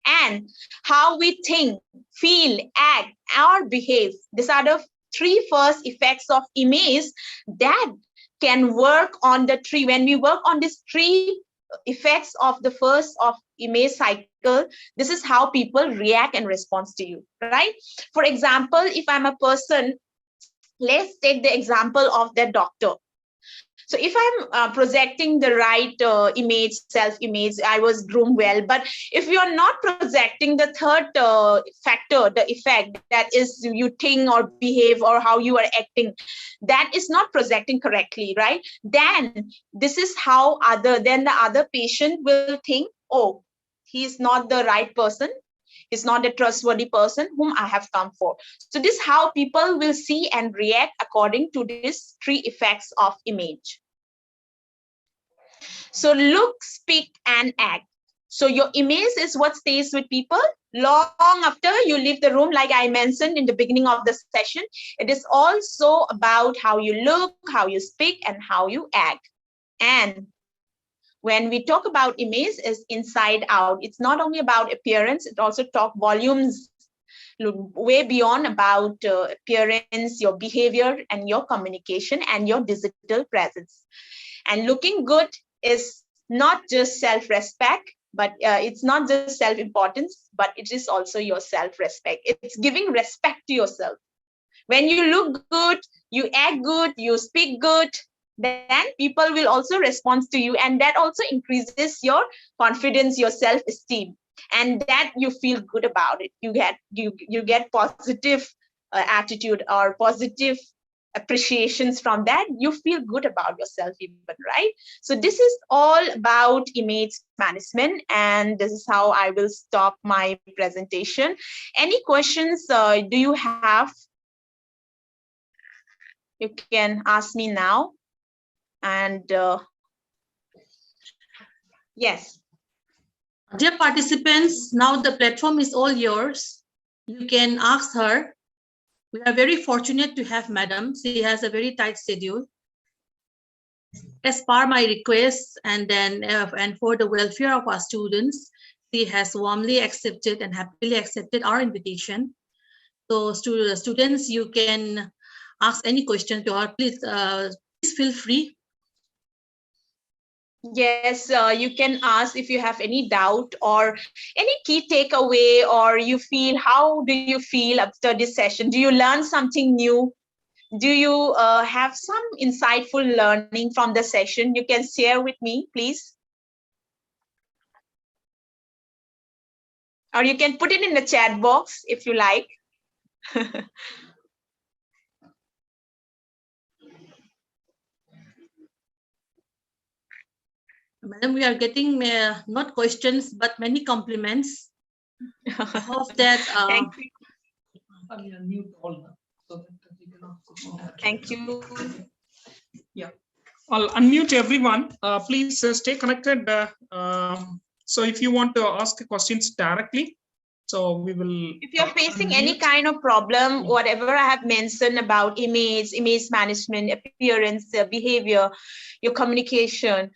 and how we think, feel, act, or behave. These are the three first effects of image that can work on the tree. When we work on these three effects of the first of image cycle, this is how people react and respond to you, right? For example, if I'm a person, let's take the example of the doctor. So if I'm projecting the right image, self-image, I was groomed well. But if you're not projecting the third factor, the effect, that is you think or behave or how you are acting, that is not projecting correctly, right? Then this is how then the other patient will think, oh, he's not the right person. He's not a trustworthy person whom I have come for. So this is how people will see and react according to these three effects of image. So look, speak, and act. So your image is what stays with people long after you leave the room. Like I mentioned in the beginning of the session, it is also about how you look, how you speak, and how you act. And when we talk about image, is inside out. It's not only about appearance, it also talks volumes way beyond about appearance, your behavior, and your communication, and your digital presence. And looking good is not just self-respect, but it's not just self-importance, but it is also your self-respect. It's giving respect to yourself. When you look good, you act good, you speak good, then people will also respond to you, and that also increases your confidence, your self-esteem, and that you feel good about it. You get positive attitude or positive appreciations from that. You feel good about yourself even, right? So this is all about image management, and this is how I will stop my presentation. Any questions do you have? You can ask me now. And yes. Dear participants, now the platform is all yours. You can ask her. We are very fortunate to have Madam. She has a very tight schedule. As per my request, and for the welfare of our students, she has warmly accepted and happily accepted our invitation. So students, you can ask any question to her. Please feel free. Yes, you can ask if you have any doubt or any key takeaway, or you feel, how do you feel after this session? Do you learn something new? Do you have some insightful learning from the session? You can share with me, please. Or you can put it in the chat box if you like. Madam, we are getting not questions, but many compliments. I hope that. Thank you. Thank you. Yeah, I'll unmute everyone. Please stay connected. So if you want to ask questions directly, so we will. If you're facing any kind of problem, whatever I have mentioned about image management, appearance, behavior, your communication,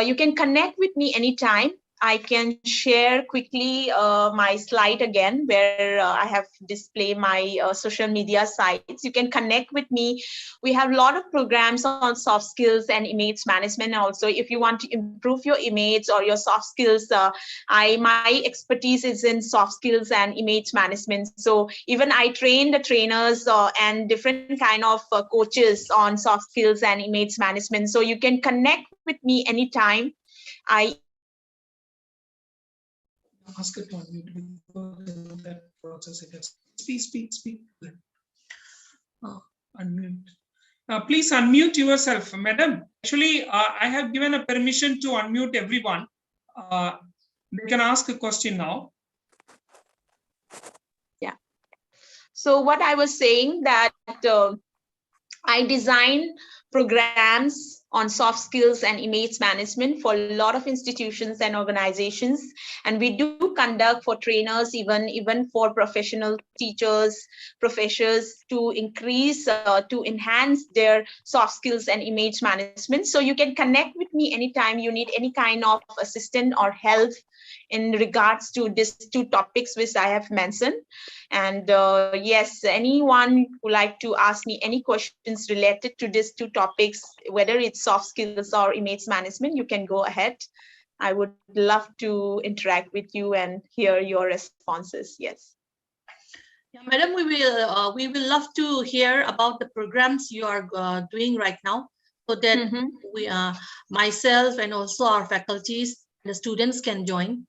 you can connect with me anytime. I can share quickly my slide again, where I have displayed my social media sites. You can connect with me. We have a lot of programs on soft skills and image management. Also, if you want to improve your image or your soft skills, my expertise is in soft skills and image management. So even I train the trainers and different kind of coaches on soft skills and image management. So you can connect with me anytime. Ask it to unmute that process. Speak. Unmute. Please unmute yourself, madam. Actually, I have given a permission to unmute everyone. They can ask a question now. Yeah. So what I was saying, that I design programs on soft skills and image management for a lot of institutions and organizations. And we do conduct for trainers, even for professional teachers, professors, to increase, to enhance their soft skills and image management. So you can connect with me anytime you need any kind of assistance or help in regards to these two topics which I have mentioned. And yes, anyone who like to ask me any questions related to these two topics, whether it's soft skills or image management, you can go ahead. I would love to interact with you and hear your responses. Yes. Yeah, madam, we will love to hear about the programs you are doing right now. so that we myself and also our faculties, the students can join.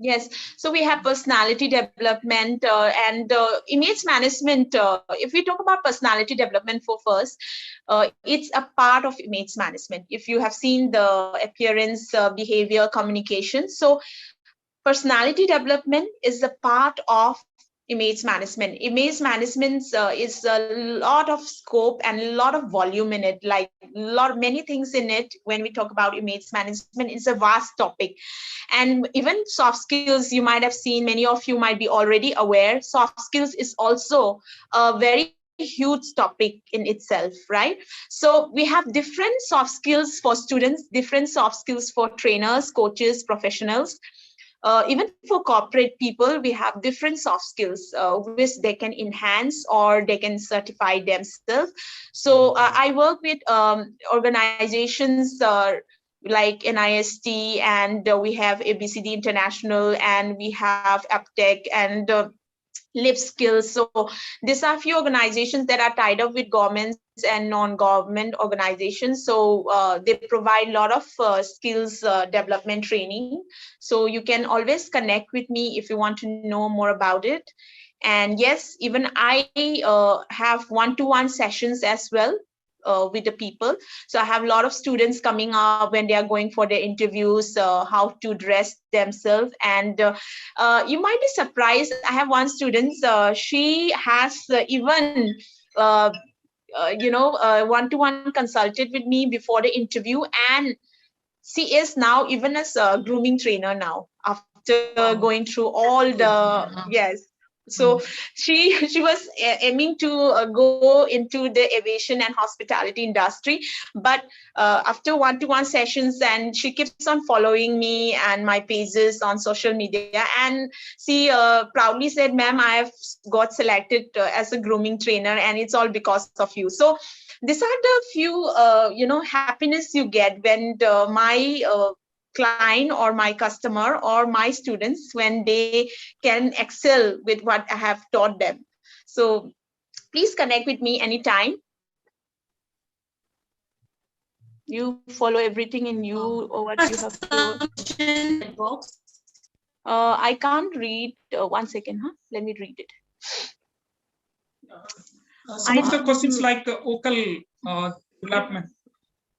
Yes, so we have personality development and image management. If we talk about personality development for first, it's a part of image management. If you have seen the appearance, behavior, communication, so personality development is a part of image management. Image management is a lot of scope and a lot of volume in it, like many things in it. When we talk about image management, it's a vast topic. And even soft skills, you might have seen, many of you might be already aware, soft skills is also a very huge topic in itself, right? So we have different soft skills for students, different soft skills for trainers, coaches, professionals. Even for corporate people, we have different soft skills which they can enhance or they can certify themselves. So I work with organizations like NIST, and we have ABCD International, and we have APTEC and Live Skills. So these are few organizations that are tied up with governments and non-government organizations. So they provide a lot of skills development training. So you can always connect with me if you want to know more about it. And yes, even I have one-to-one sessions as well with the people. So I have a lot of students coming up when they are going for their interviews, how to dress themselves. And you might be surprised. I have one student, she has even one-to-one consulted with me before the interview, and she is now even as a grooming trainer now after going through all the yes. So she was aiming to go into the aviation and hospitality industry, but after one-to-one sessions, and she keeps on following me and my pages on social media, and she proudly said, "Ma'am, I have got selected as a grooming trainer, and it's all because of you." So these are the few happiness you get when my client or my customer or my students, when they can excel with what I have taught them. So please connect with me anytime. You follow everything in you or what you have to. I can't read. 1 second, huh? Let me read it. Some of the questions like vocal development.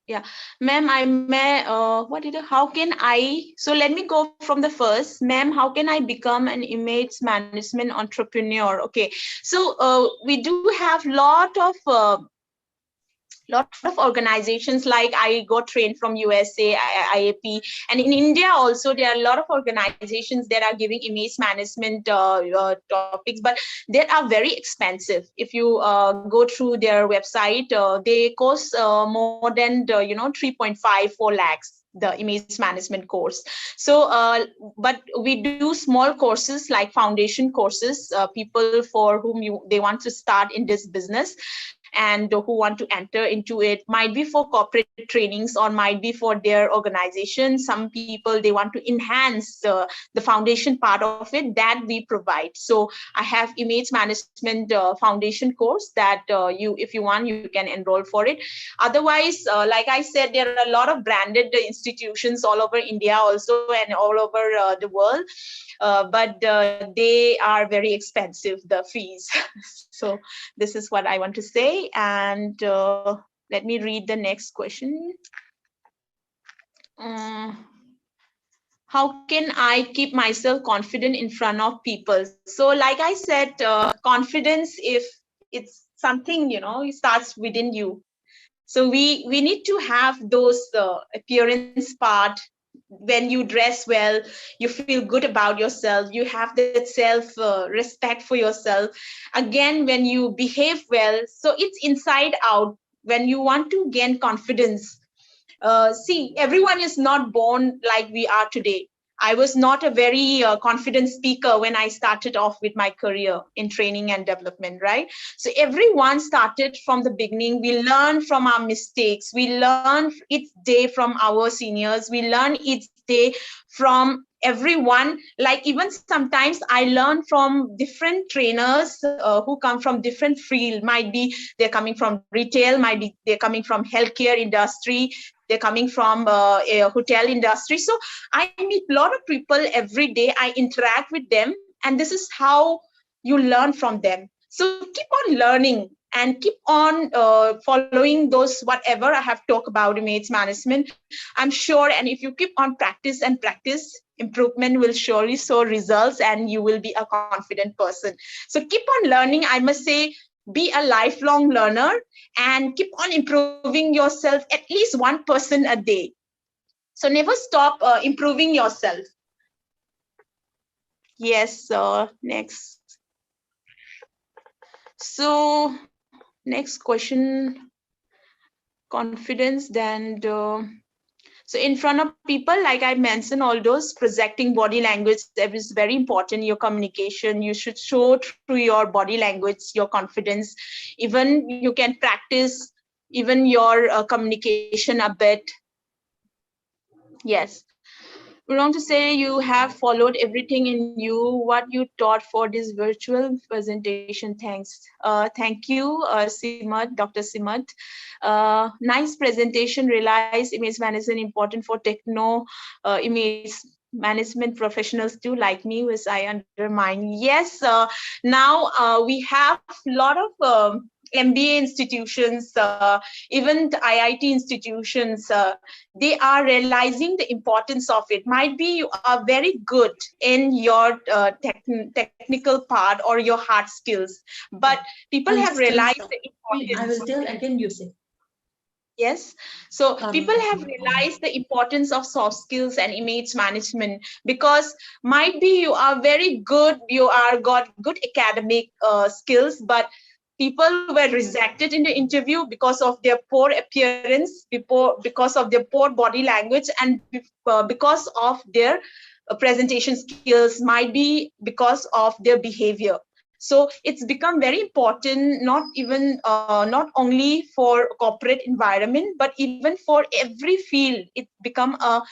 Yeah, ma'am, how can I, so let me go from the first. Ma'am, how can I become an image management entrepreneur? Okay, so we do have lot of organizations, like I got trained from USA, IAP, and in India also there are a lot of organizations that are giving image management topics, but they are very expensive. If you go through their website, they cost more than 3.54 lakhs, the image management course. So but we do small courses like foundation courses, people for whom they want to start in this business and who want to enter into it, might be for corporate trainings or might be for their organization. Some people, they want to enhance the foundation part of it, that we provide. So I have image management foundation course that if you want, you can enroll for it. Otherwise, like I said, there are a lot of branded institutions all over India also and all over the world, but they are very expensive, the fees. So this is what I want to say. And let me read the next question. How can I keep myself confident in front of people? So like I said, confidence, if it's something, it starts within you. So we need to have those appearance part. When you dress well, you feel good about yourself, you have that self respect for yourself. Again, when you behave well, so it's inside out. When you want to gain confidence, see, everyone is not born like we are today. I was not a very confident speaker when I started off with my career in training and development, right? So everyone started from the beginning. We learn from our mistakes. We learn each day from our seniors. We learn each day from everyone. Like even sometimes I learn from different trainers who come from different field. Might be they're coming from retail, might be they're coming from healthcare industry, they're coming from a hotel industry. So I meet a lot of people every day. I interact with them, and this is how you learn from them. So keep on learning and keep on following those whatever I have talked about image management. I'm sure, and if you keep on practice and practice, improvement will surely show results, and you will be a confident person. So keep on learning. I must say, be a lifelong learner and keep on improving yourself at least 1% a day. So never stop improving yourself. Yes, next. So next question, confidence. And so in front of people, like I mentioned, all those projecting body language, that is very important. Your communication, you should show through your body language, your confidence. Even you can practice even your communication a bit. Yes. We want to say you have followed everything in you, what you taught for this virtual presentation. Thanks. Thank you, Simad, Dr. Simad. Nice presentation. Realize image management important for techno image management professionals too, like me, which I undermine. Yes, now we have a lot of MBA institutions, even the IIT institutions, they are realizing the importance of it. Might be you are very good in your technical part or your hard skills, but people have realized the importance. I will tell again, you say. Yes, so people have realized the importance of soft skills and image management, because might be you are very good, you are got good academic skills, but people were rejected in the interview because of their poor appearance, because of their poor body language, and because of their presentation skills, might be because of their behavior. So it's become very important, not even not only for corporate environment, but even for every field. It's become a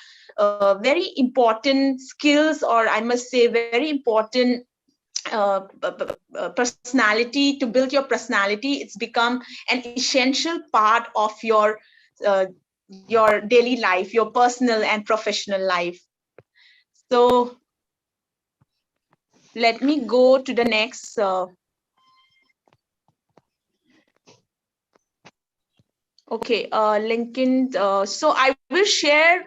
very important skills, or I must say very important personality, to build your personality. It's become an essential part of your daily life, your personal and professional life. So let me go to the next. Okay, LinkedIn. So I will share,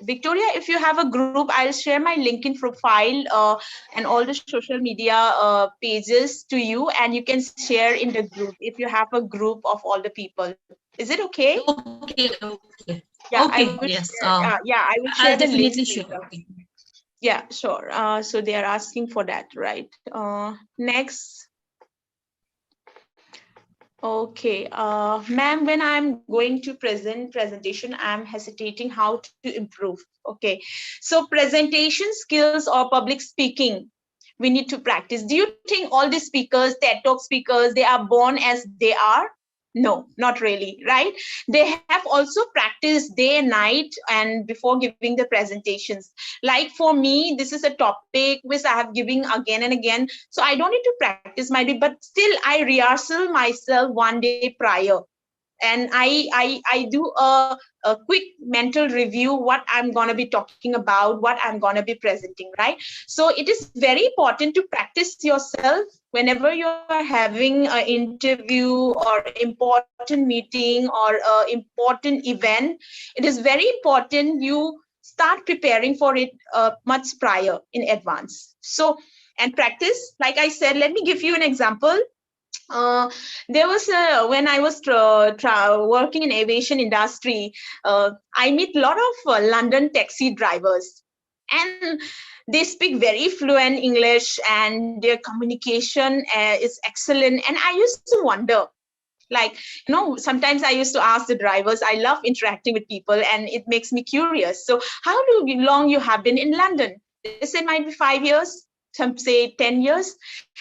Victoria, if you have a group, I'll share my LinkedIn profile and all the social media pages to you, and you can share in the group if you have a group of all the people. Is it okay? Okay. Yeah, okay. I will Yes. share, yeah, I will share I'll the link definitely share. later. Yeah, sure. So they are asking for that, right? Next. Okay, ma'am, when I'm going to presentation, I'm hesitating how to improve. Okay, so presentation skills or public speaking, we need to practice. Do you think all the speakers, TED Talk speakers, they are born as they are? No, not really, right? They have also practiced day and night and before giving the presentations. Like for me, this is a topic which I have given again and again. So I don't need to practice my day, but still I rehearsal myself one day prior. And I do a quick mental review, what I'm going to be talking about, what I'm going to be presenting, right? So it is very important to practice yourself whenever you are having an interview or important meeting or important event. It is very important you start preparing for it much prior in advance. So, and practice, like I said, let me give you an example. There was when I was working in aviation industry, I meet a lot of London taxi drivers, and they speak very fluent English, and their communication is excellent. And I used to wonder, like, you know, sometimes I used to ask the drivers, I love interacting with people and it makes me curious. So how long you have been in London? They said might be 5 years, some say 10 years.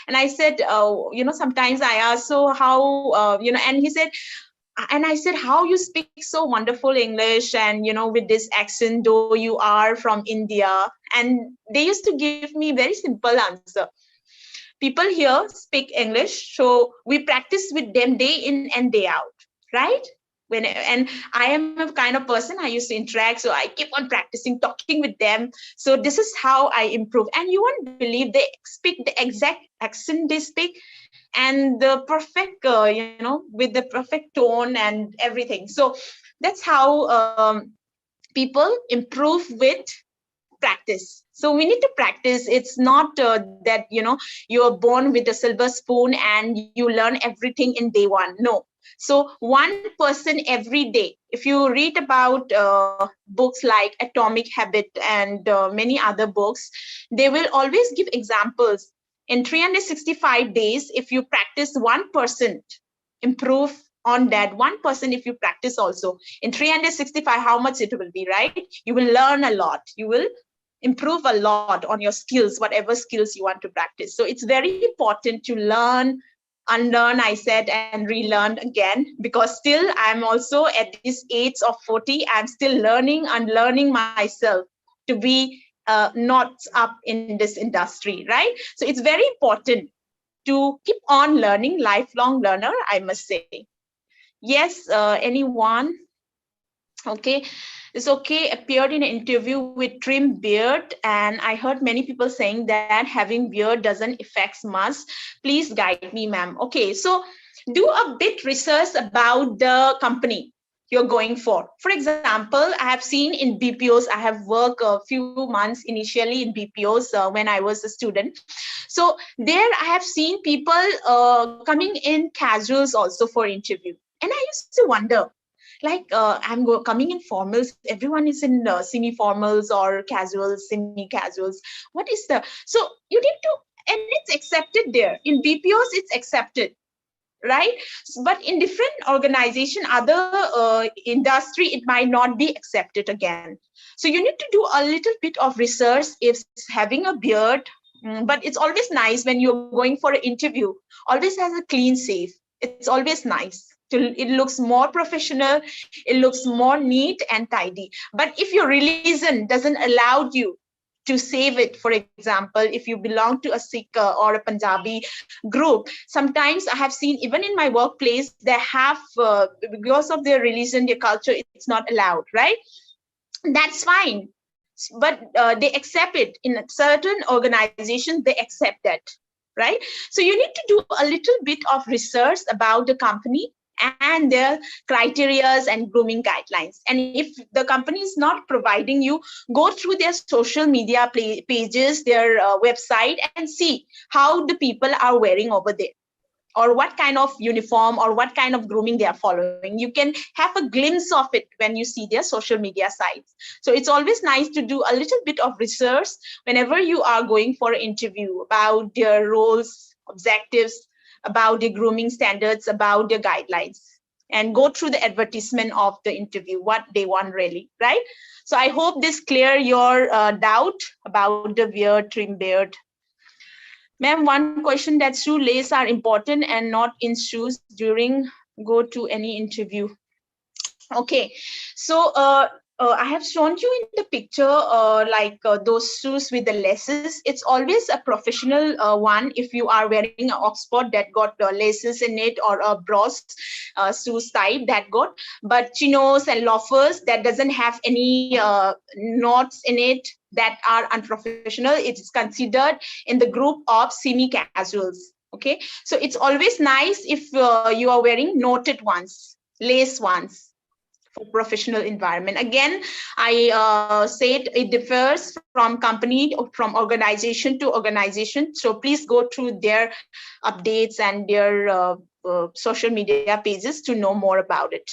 And I said, you know, sometimes I ask, so how, you know, and he said, And I said, how you speak so wonderful English and, you know, with this accent, though you are from India. And they used to give me very simple answer. People here speak English, so we practice with them day in and day out, right? And I am a kind of person, I used to interact, so I keep on practicing, talking with them. So this is how I improve. And you won't believe they speak the exact accent they speak, and the perfect, you know, with the perfect tone and everything. So that's how people improve with practice. So we need to practice. It's not that, you know, you're born with a silver spoon and you learn everything in day one. No. So 1% every day. If you read about books like Atomic Habit and many other books, they will always give examples. In 365 days, if you practice 1%, improve on that 1%. If you practice also in 365, how much it will be, right? You will learn a lot. You will improve a lot on your skills, whatever skills you want to practice. So it's very important to learn, unlearn, I said, and relearn again, because still I'm also at this age of 40, I'm still learning, unlearning myself to be not up in this industry, right? So it's very important to keep on learning, lifelong learner, I must say. Yes, anyone? Okay, it's okay. Appeared in an interview with trim beard, and I heard many people saying that having beard doesn't affect much. Please guide me, ma'am. Okay, so do a bit research about the company you're going for. For example, I have seen in BPOs, I have worked a few months initially in BPOs when I was a student. So there I have seen people coming in casuals also for interview. And I used to wonder, like I'm coming in formals, everyone is in semi-formals or casuals, semi-casuals. What is the, so you need to, and it's accepted there. In BPOs, it's accepted, right? But in different organization, other industry, it might not be accepted again. So you need to do a little bit of research if having a beard, but it's always nice when you're going for an interview, always has a clean shave. It's always nice. It looks more professional, it looks more neat and tidy. But if your religion doesn't allow you to save it, for example, if you belong to a Sikh or a Punjabi group, sometimes I have seen, even in my workplace, they have, because of their religion, their culture, it's not allowed, right? That's fine. But they accept it. In certain organizations, they accept that, right? So you need to do a little bit of research about the company and their criterias and grooming guidelines. And if the company is not providing you, go through their social media pages, their website, and see how the people are wearing over there, or what kind of uniform or what kind of grooming they are following. You can have a glimpse of it when you see their social media sites. So it's always nice to do a little bit of research whenever you are going for an interview about their roles, objectives, about their grooming standards, about their guidelines, and go through the advertisement of the interview, what they want really, right? So I hope this clear your doubt about the beard, trim beard. Ma'am, one question, that shoelaces are important and not in shoes during go to any interview. Okay, so I have shown you in the picture those shoes with the laces. It's always a professional one if you are wearing an Oxford that got laces in it, or a bros shoes type that got. But chinos and loafers that doesn't have any knots in it, that are unprofessional, it is considered in the group of semi-casuals. Okay, so it's always nice if you are wearing knotted ones, lace ones, for professional environment. Again, I said it differs from company, from organization to organization. So please go through their updates and their social media pages to know more about it.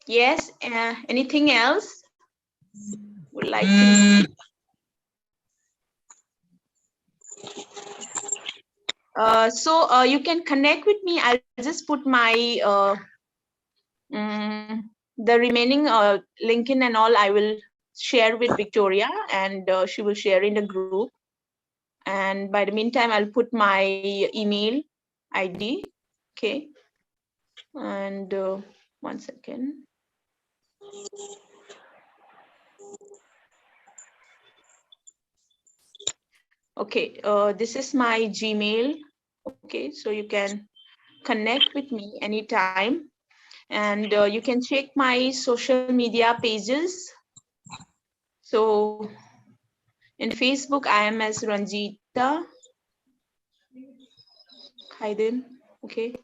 Yes, anything else? Would like to. So you can connect with me. I'll just put my the remaining LinkedIn and all I will share with Victoria, and she will share in the group. And by the meantime, I'll put my email ID. Okay. And 1 second. Okay, this is my Gmail. Okay, so you can connect with me anytime, and you can check my social media pages. So in Facebook, I am as Ranjita. Hi then. Okay.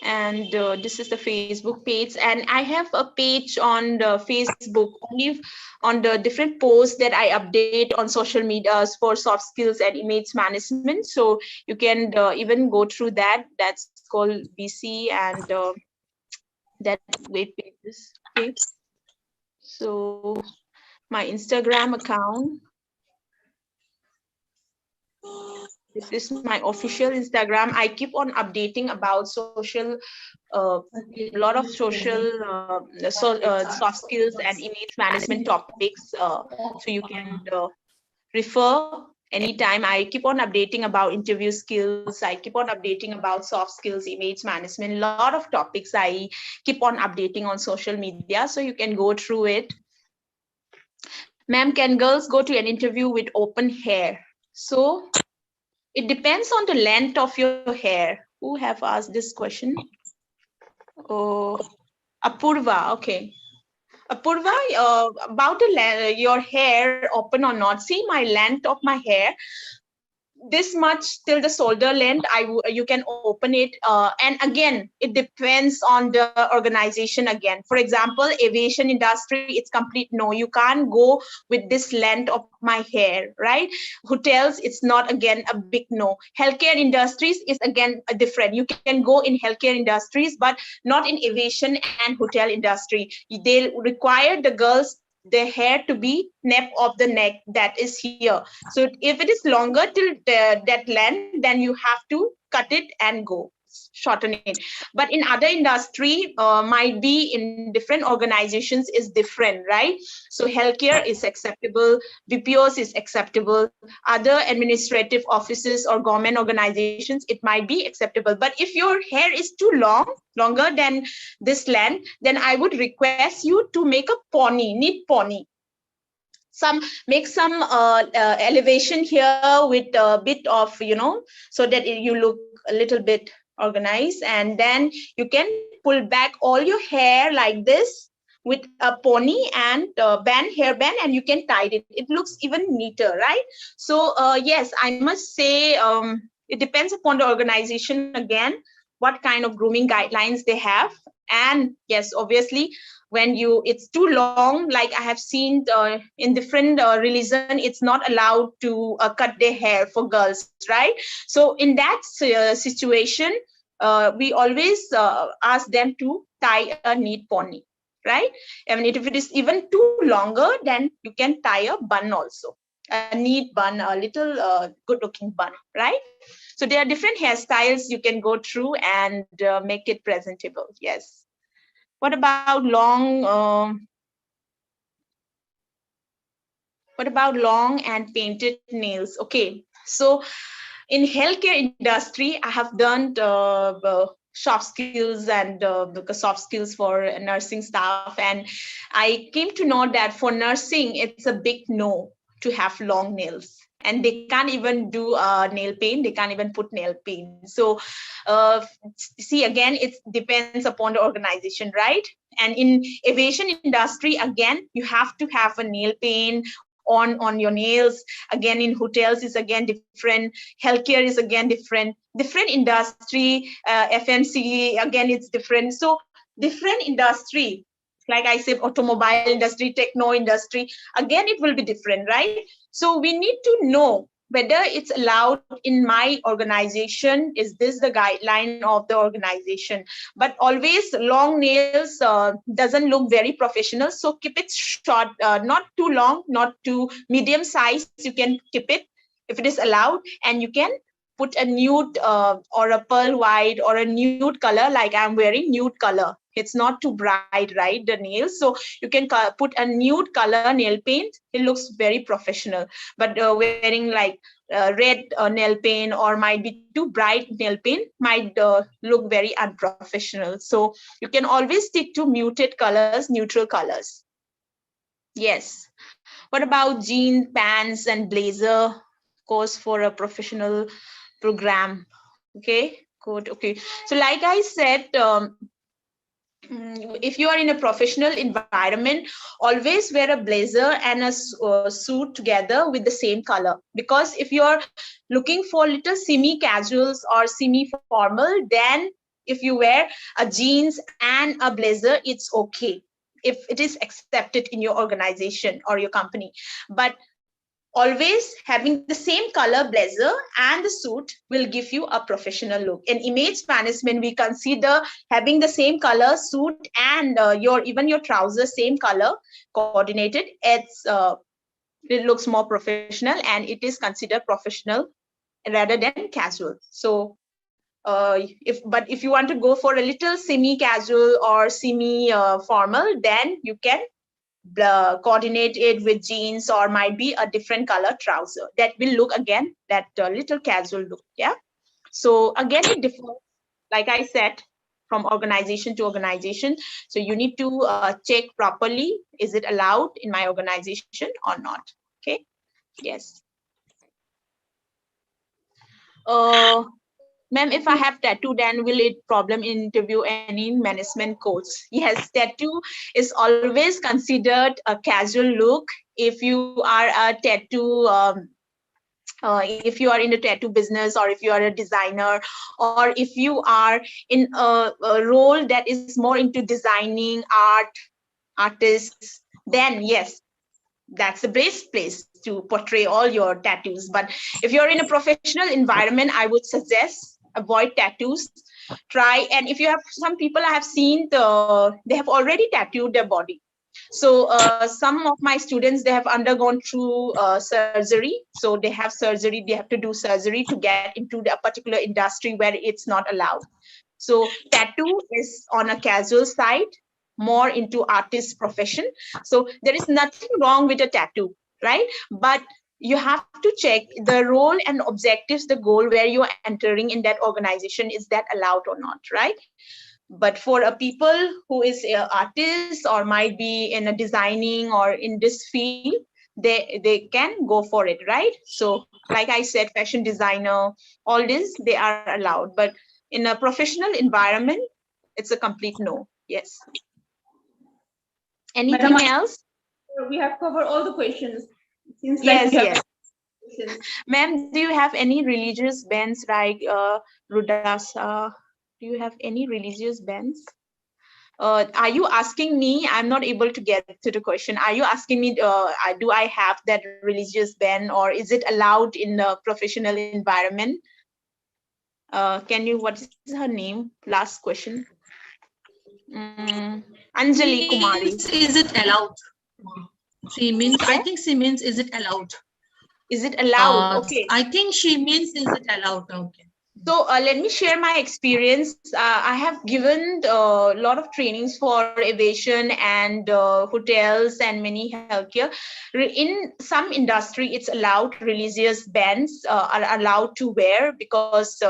And this is the Facebook page, and I have a page on the Facebook only on the different posts that I update on social media for soft skills and image management. So you can even go through that. That's called BC, and that web pages. Okay. So my Instagram account. This is my official Instagram. I keep on updating about social, a lot of social, soft skills and image management topics. So you can refer anytime. I keep on updating about interview skills. I keep on updating about soft skills, image management. A lot of topics I keep on updating on social media. So you can go through it. Ma'am, can girls go to an interview with open hair? So it depends on the length of your hair. Who have asked this question? Oh, Apurva, okay. Apurva, about your hair open or not. See my length of my hair. This much till the shoulder length, you can open it, and again it depends on the organization. Again, for example, aviation industry, it's complete no, you can't go with this length of my hair, right? Hotels, it's not, again, a big no. Healthcare industries is again different. You can go in healthcare industries, but not in aviation and hotel industry. They require the girls the hair to be nape of the neck, that is here. So if it is longer till that length, then you have to cut it and go shorten it. But in other industry, might be in different organizations is different, right? So healthcare is acceptable, BPOs is acceptable, other administrative offices or government organizations, it might be acceptable. But if your hair is too longer than this length, then I would request you to make a pony, neat pony. Make some elevation here with a bit of, so that you look a little bit organized, and then you can pull back all your hair like this with a pony and hair band, and you can tie it looks even neater, right? So yes, I must say, it depends upon the organization again, what kind of grooming guidelines they have. And yes, obviously, when it's too long, like I have seen in different religion, it's not allowed to cut their hair for girls, right? So in that situation, we always ask them to tie a neat pony, right? I mean, if it is even too longer, then you can tie a bun also, a neat bun, a little good looking bun, right? So there are different hairstyles you can go through and make it presentable. Yes. What about long and painted nails? Okay, so in healthcare industry, I have done soft skills and soft skills for nursing staff, and I came to know that for nursing, it's a big no to have long nails. And they can't even do nail paint. They can't even put nail paint. So see, again, it depends upon the organization, right? And in aviation industry, again, you have to have a nail paint on your nails. Again, in hotels is again different. Healthcare is again different industry. FMCG, again, it's different. So different industry, like I said, automobile industry, techno industry, again, it will be different, right? So we need to know whether it's allowed in my organization. Is this the guideline of the organization? But always long nails doesn't look very professional. So keep it short, not too long, not too medium size. You can keep it if it is allowed, and you can put a nude or a pearl white or a nude color, like I'm wearing nude color. It's not too bright, right, the nails? So you can put a nude color nail paint. It looks very professional. But wearing like red nail paint or might be too bright nail paint might look very unprofessional. So you can always stick to muted colors, neutral colors. Yes. What about jeans, pants, and blazer? Course for a professional program. Okay, good. Okay. So like I said, if you are in a professional environment, always wear a blazer and a suit together with the same color. Because if you're looking for little semi-casuals or semi-formal, then if you wear a jeans and a blazer, it's okay if it is accepted in your organization or your company. But always having the same color blazer and the suit will give you a professional look. In image management, we consider having the same color suit and even your trousers same color coordinated. It looks more professional and it is considered professional rather than casual. So if you want to go for a little semi-casual or semi-formal, then you can coordinate it with jeans or might be a different color trouser that will look again that little casual look. Yeah. So again, it differs, like I said, from organization to organization. So you need to check properly, is it allowed in my organization or not? Okay. Yes. Ma'am, if I have tattoo, then will it problem in interview any management course? Yes, tattoo is always considered a casual look. If you are a tattoo, if you are in the tattoo business, or if you are a designer, or if you are in a role that is more into designing artists, then yes, that's the best place to portray all your tattoos. But if you're in a professional environment, I would suggest avoid tattoos. Try, and if you have some people I have seen, they have already tattooed their body. So some of my students, they have undergone through surgery. So they have surgery, they have to do surgery to get into a particular industry where it's not allowed. So tattoo is on a casual side, more into artist profession. So there is nothing wrong with a tattoo, right? But you have to check the role and objectives, the goal where you're entering in that organization, is that allowed or not, right? But for a people who is an artist or might be in a designing or in this field, they can go for it, right? So like I said, fashion designer, all this, they are allowed. But in a professional environment, it's a complete no. Yes. Anything Madam, else? We have covered all the questions. Seems Yes, like we have yes. questions. Ma'am, do you have any religious bands like Rudasa? Do you have any religious bands? Are you asking me? I'm not able to get to the question. Are you asking me, do I have that religious band, or is it allowed in a professional environment? Can you, what is her name? Last question. Anjali Kumari. Is it allowed? She means, I think she means, is it allowed? Is it allowed? Okay. I think she means, is it allowed? Okay. So let me share my experience. I have given a lot of trainings for aviation and hotels and many healthcare. In some industry, it's allowed, religious bands are allowed to wear, because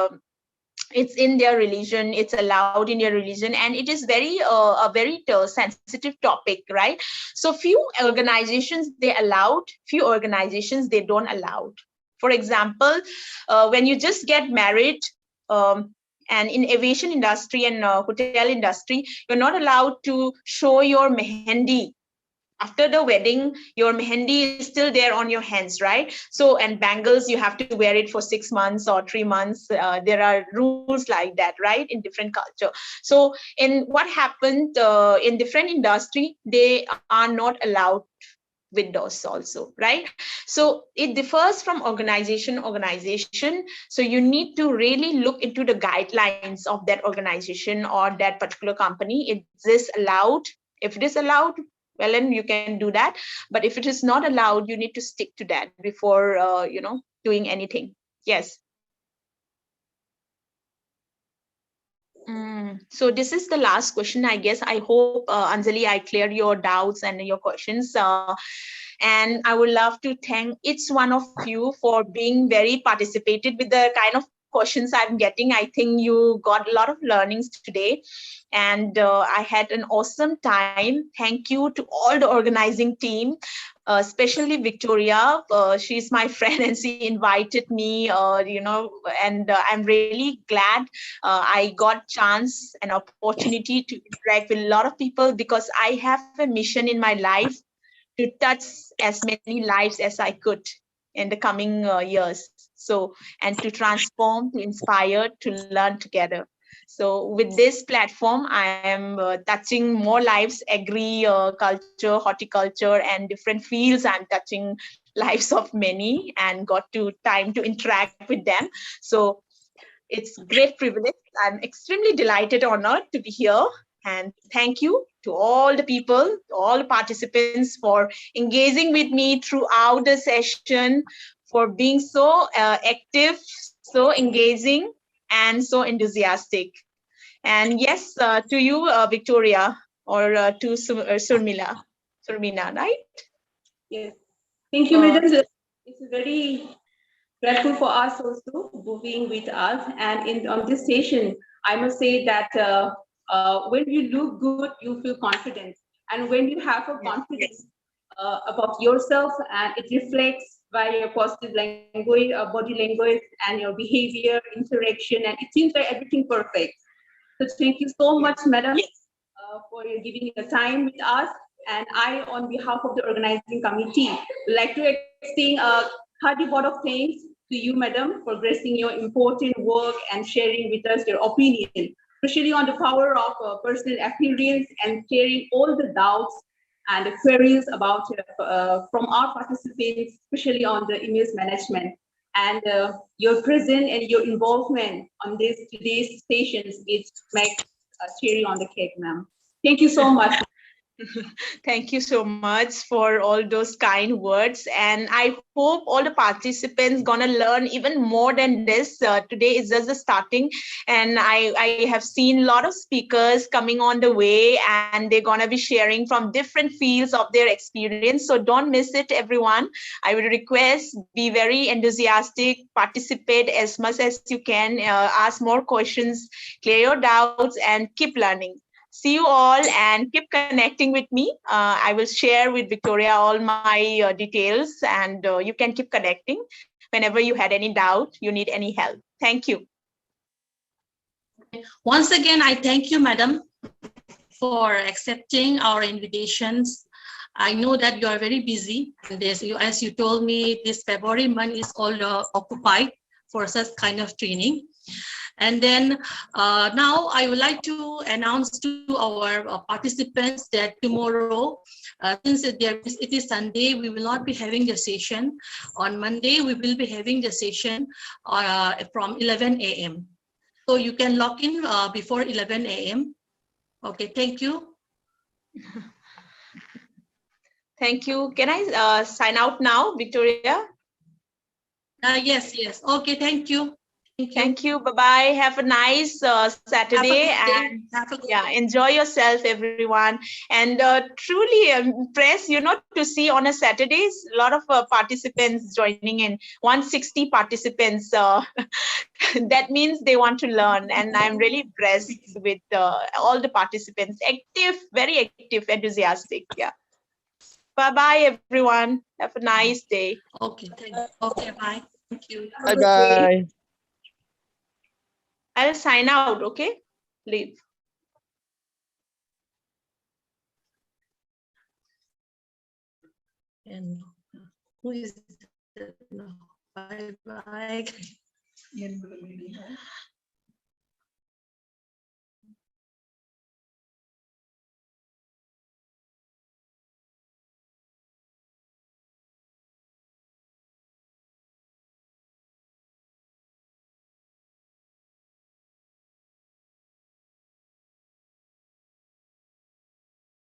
it's in their religion, it's allowed in their religion, and it is very a very sensitive topic, right? So few organizations they allowed, few organizations they don't allow. For example, when you just get married, and in aviation industry and hotel industry, you're not allowed to show your mehendi. After the wedding, your mehendi is still there on your hands, right? So, and bangles, you have to wear it for 6 months or 3 months. There are rules like that, right? In different culture. So, in what happened in different industry, they are not allowed windows also, right? So it differs from organization. So you need to really look into the guidelines of that organization or that particular company. Is this allowed? If it is allowed, well, then you can do that. But if it is not allowed, you need to stick to that before doing anything. Yes. So this is the last question, I guess. I hope, Anjali, I cleared your doubts and your questions. And I would love to thank each one of you for being very participated with the kind of questions I'm getting. I think you got a lot of learnings today. And I had an awesome time. Thank you to all the organizing team. Especially Victoria, she's my friend and she invited me, and I'm really glad I got chance and opportunity to interact with a lot of people, because I have a mission in my life to touch as many lives as I could in the coming years. So, and to transform, to inspire, to learn together. So with this platform, I am touching more lives, agriculture, horticulture, and different fields. I'm touching lives of many and got to time to interact with them. So it's great privilege. I'm extremely delighted, honored to be here. And thank you to all the people, all the participants for engaging with me throughout the session, for being so active, so engaging, and so enthusiastic. And yes, to you, Victoria, or to Surmina, right? Yes. Thank you, madam. It's very grateful for us also for being with us. And on this session, I must say that when you look good, you feel confident. And when you have a confidence about yourself, and it reflects by your positive language, body language, and your behavior, interaction, and it seems like everything perfect. So thank you so much, madam, for giving your time with us. And I, on behalf of the organizing committee, would like to extend a hearty vote of thanks to you, madam, for gracing your important work and sharing with us your opinion, especially on the power of personal experience and sharing all the doubts and the queries about from our participants, especially on the image management. And your presence and your involvement on today's stations, it makes a cherry on the cake, ma'am. Thank you so much. Thank you so much for all those kind words, and I hope all the participants gonna learn even more than this. Today is just the starting, and I have seen a lot of speakers coming on the way, and they're gonna be sharing from different fields of their experience. So don't miss it, everyone. I would request, be very enthusiastic, participate as much as you can, ask more questions, clear your doubts, and keep learning. See you all and keep connecting with me. I will share with Victoria all my details, and you can keep connecting whenever you had any doubt, you need any help. Thank you. Once again, I thank you, madam, for accepting our invitations. I know that you are very busy. As you told me, this February month is all occupied for such kind of training. And then now I would like to announce to our participants that tomorrow, since it is Sunday, we will not be having the session. On Monday, we will be having the session from 11 a.m. So you can log in before 11 a.m. Okay, thank you. Thank you. Can I sign out now, Victoria? Yes. Okay, thank you. Thank you. Bye-bye. Have a nice Saturday. And yeah, enjoy yourself, everyone. And truly impressed, to see on a Saturdays, a lot of participants joining in, 160 participants. That means they want to learn. And I'm really impressed with all the participants. Active, very active, enthusiastic. Yeah. Bye-bye, everyone. Have a nice day. Okay, thank you. Okay, bye. Thank you. Bye-bye. I'll sign out, okay? Leave. And who is that? Bye-bye.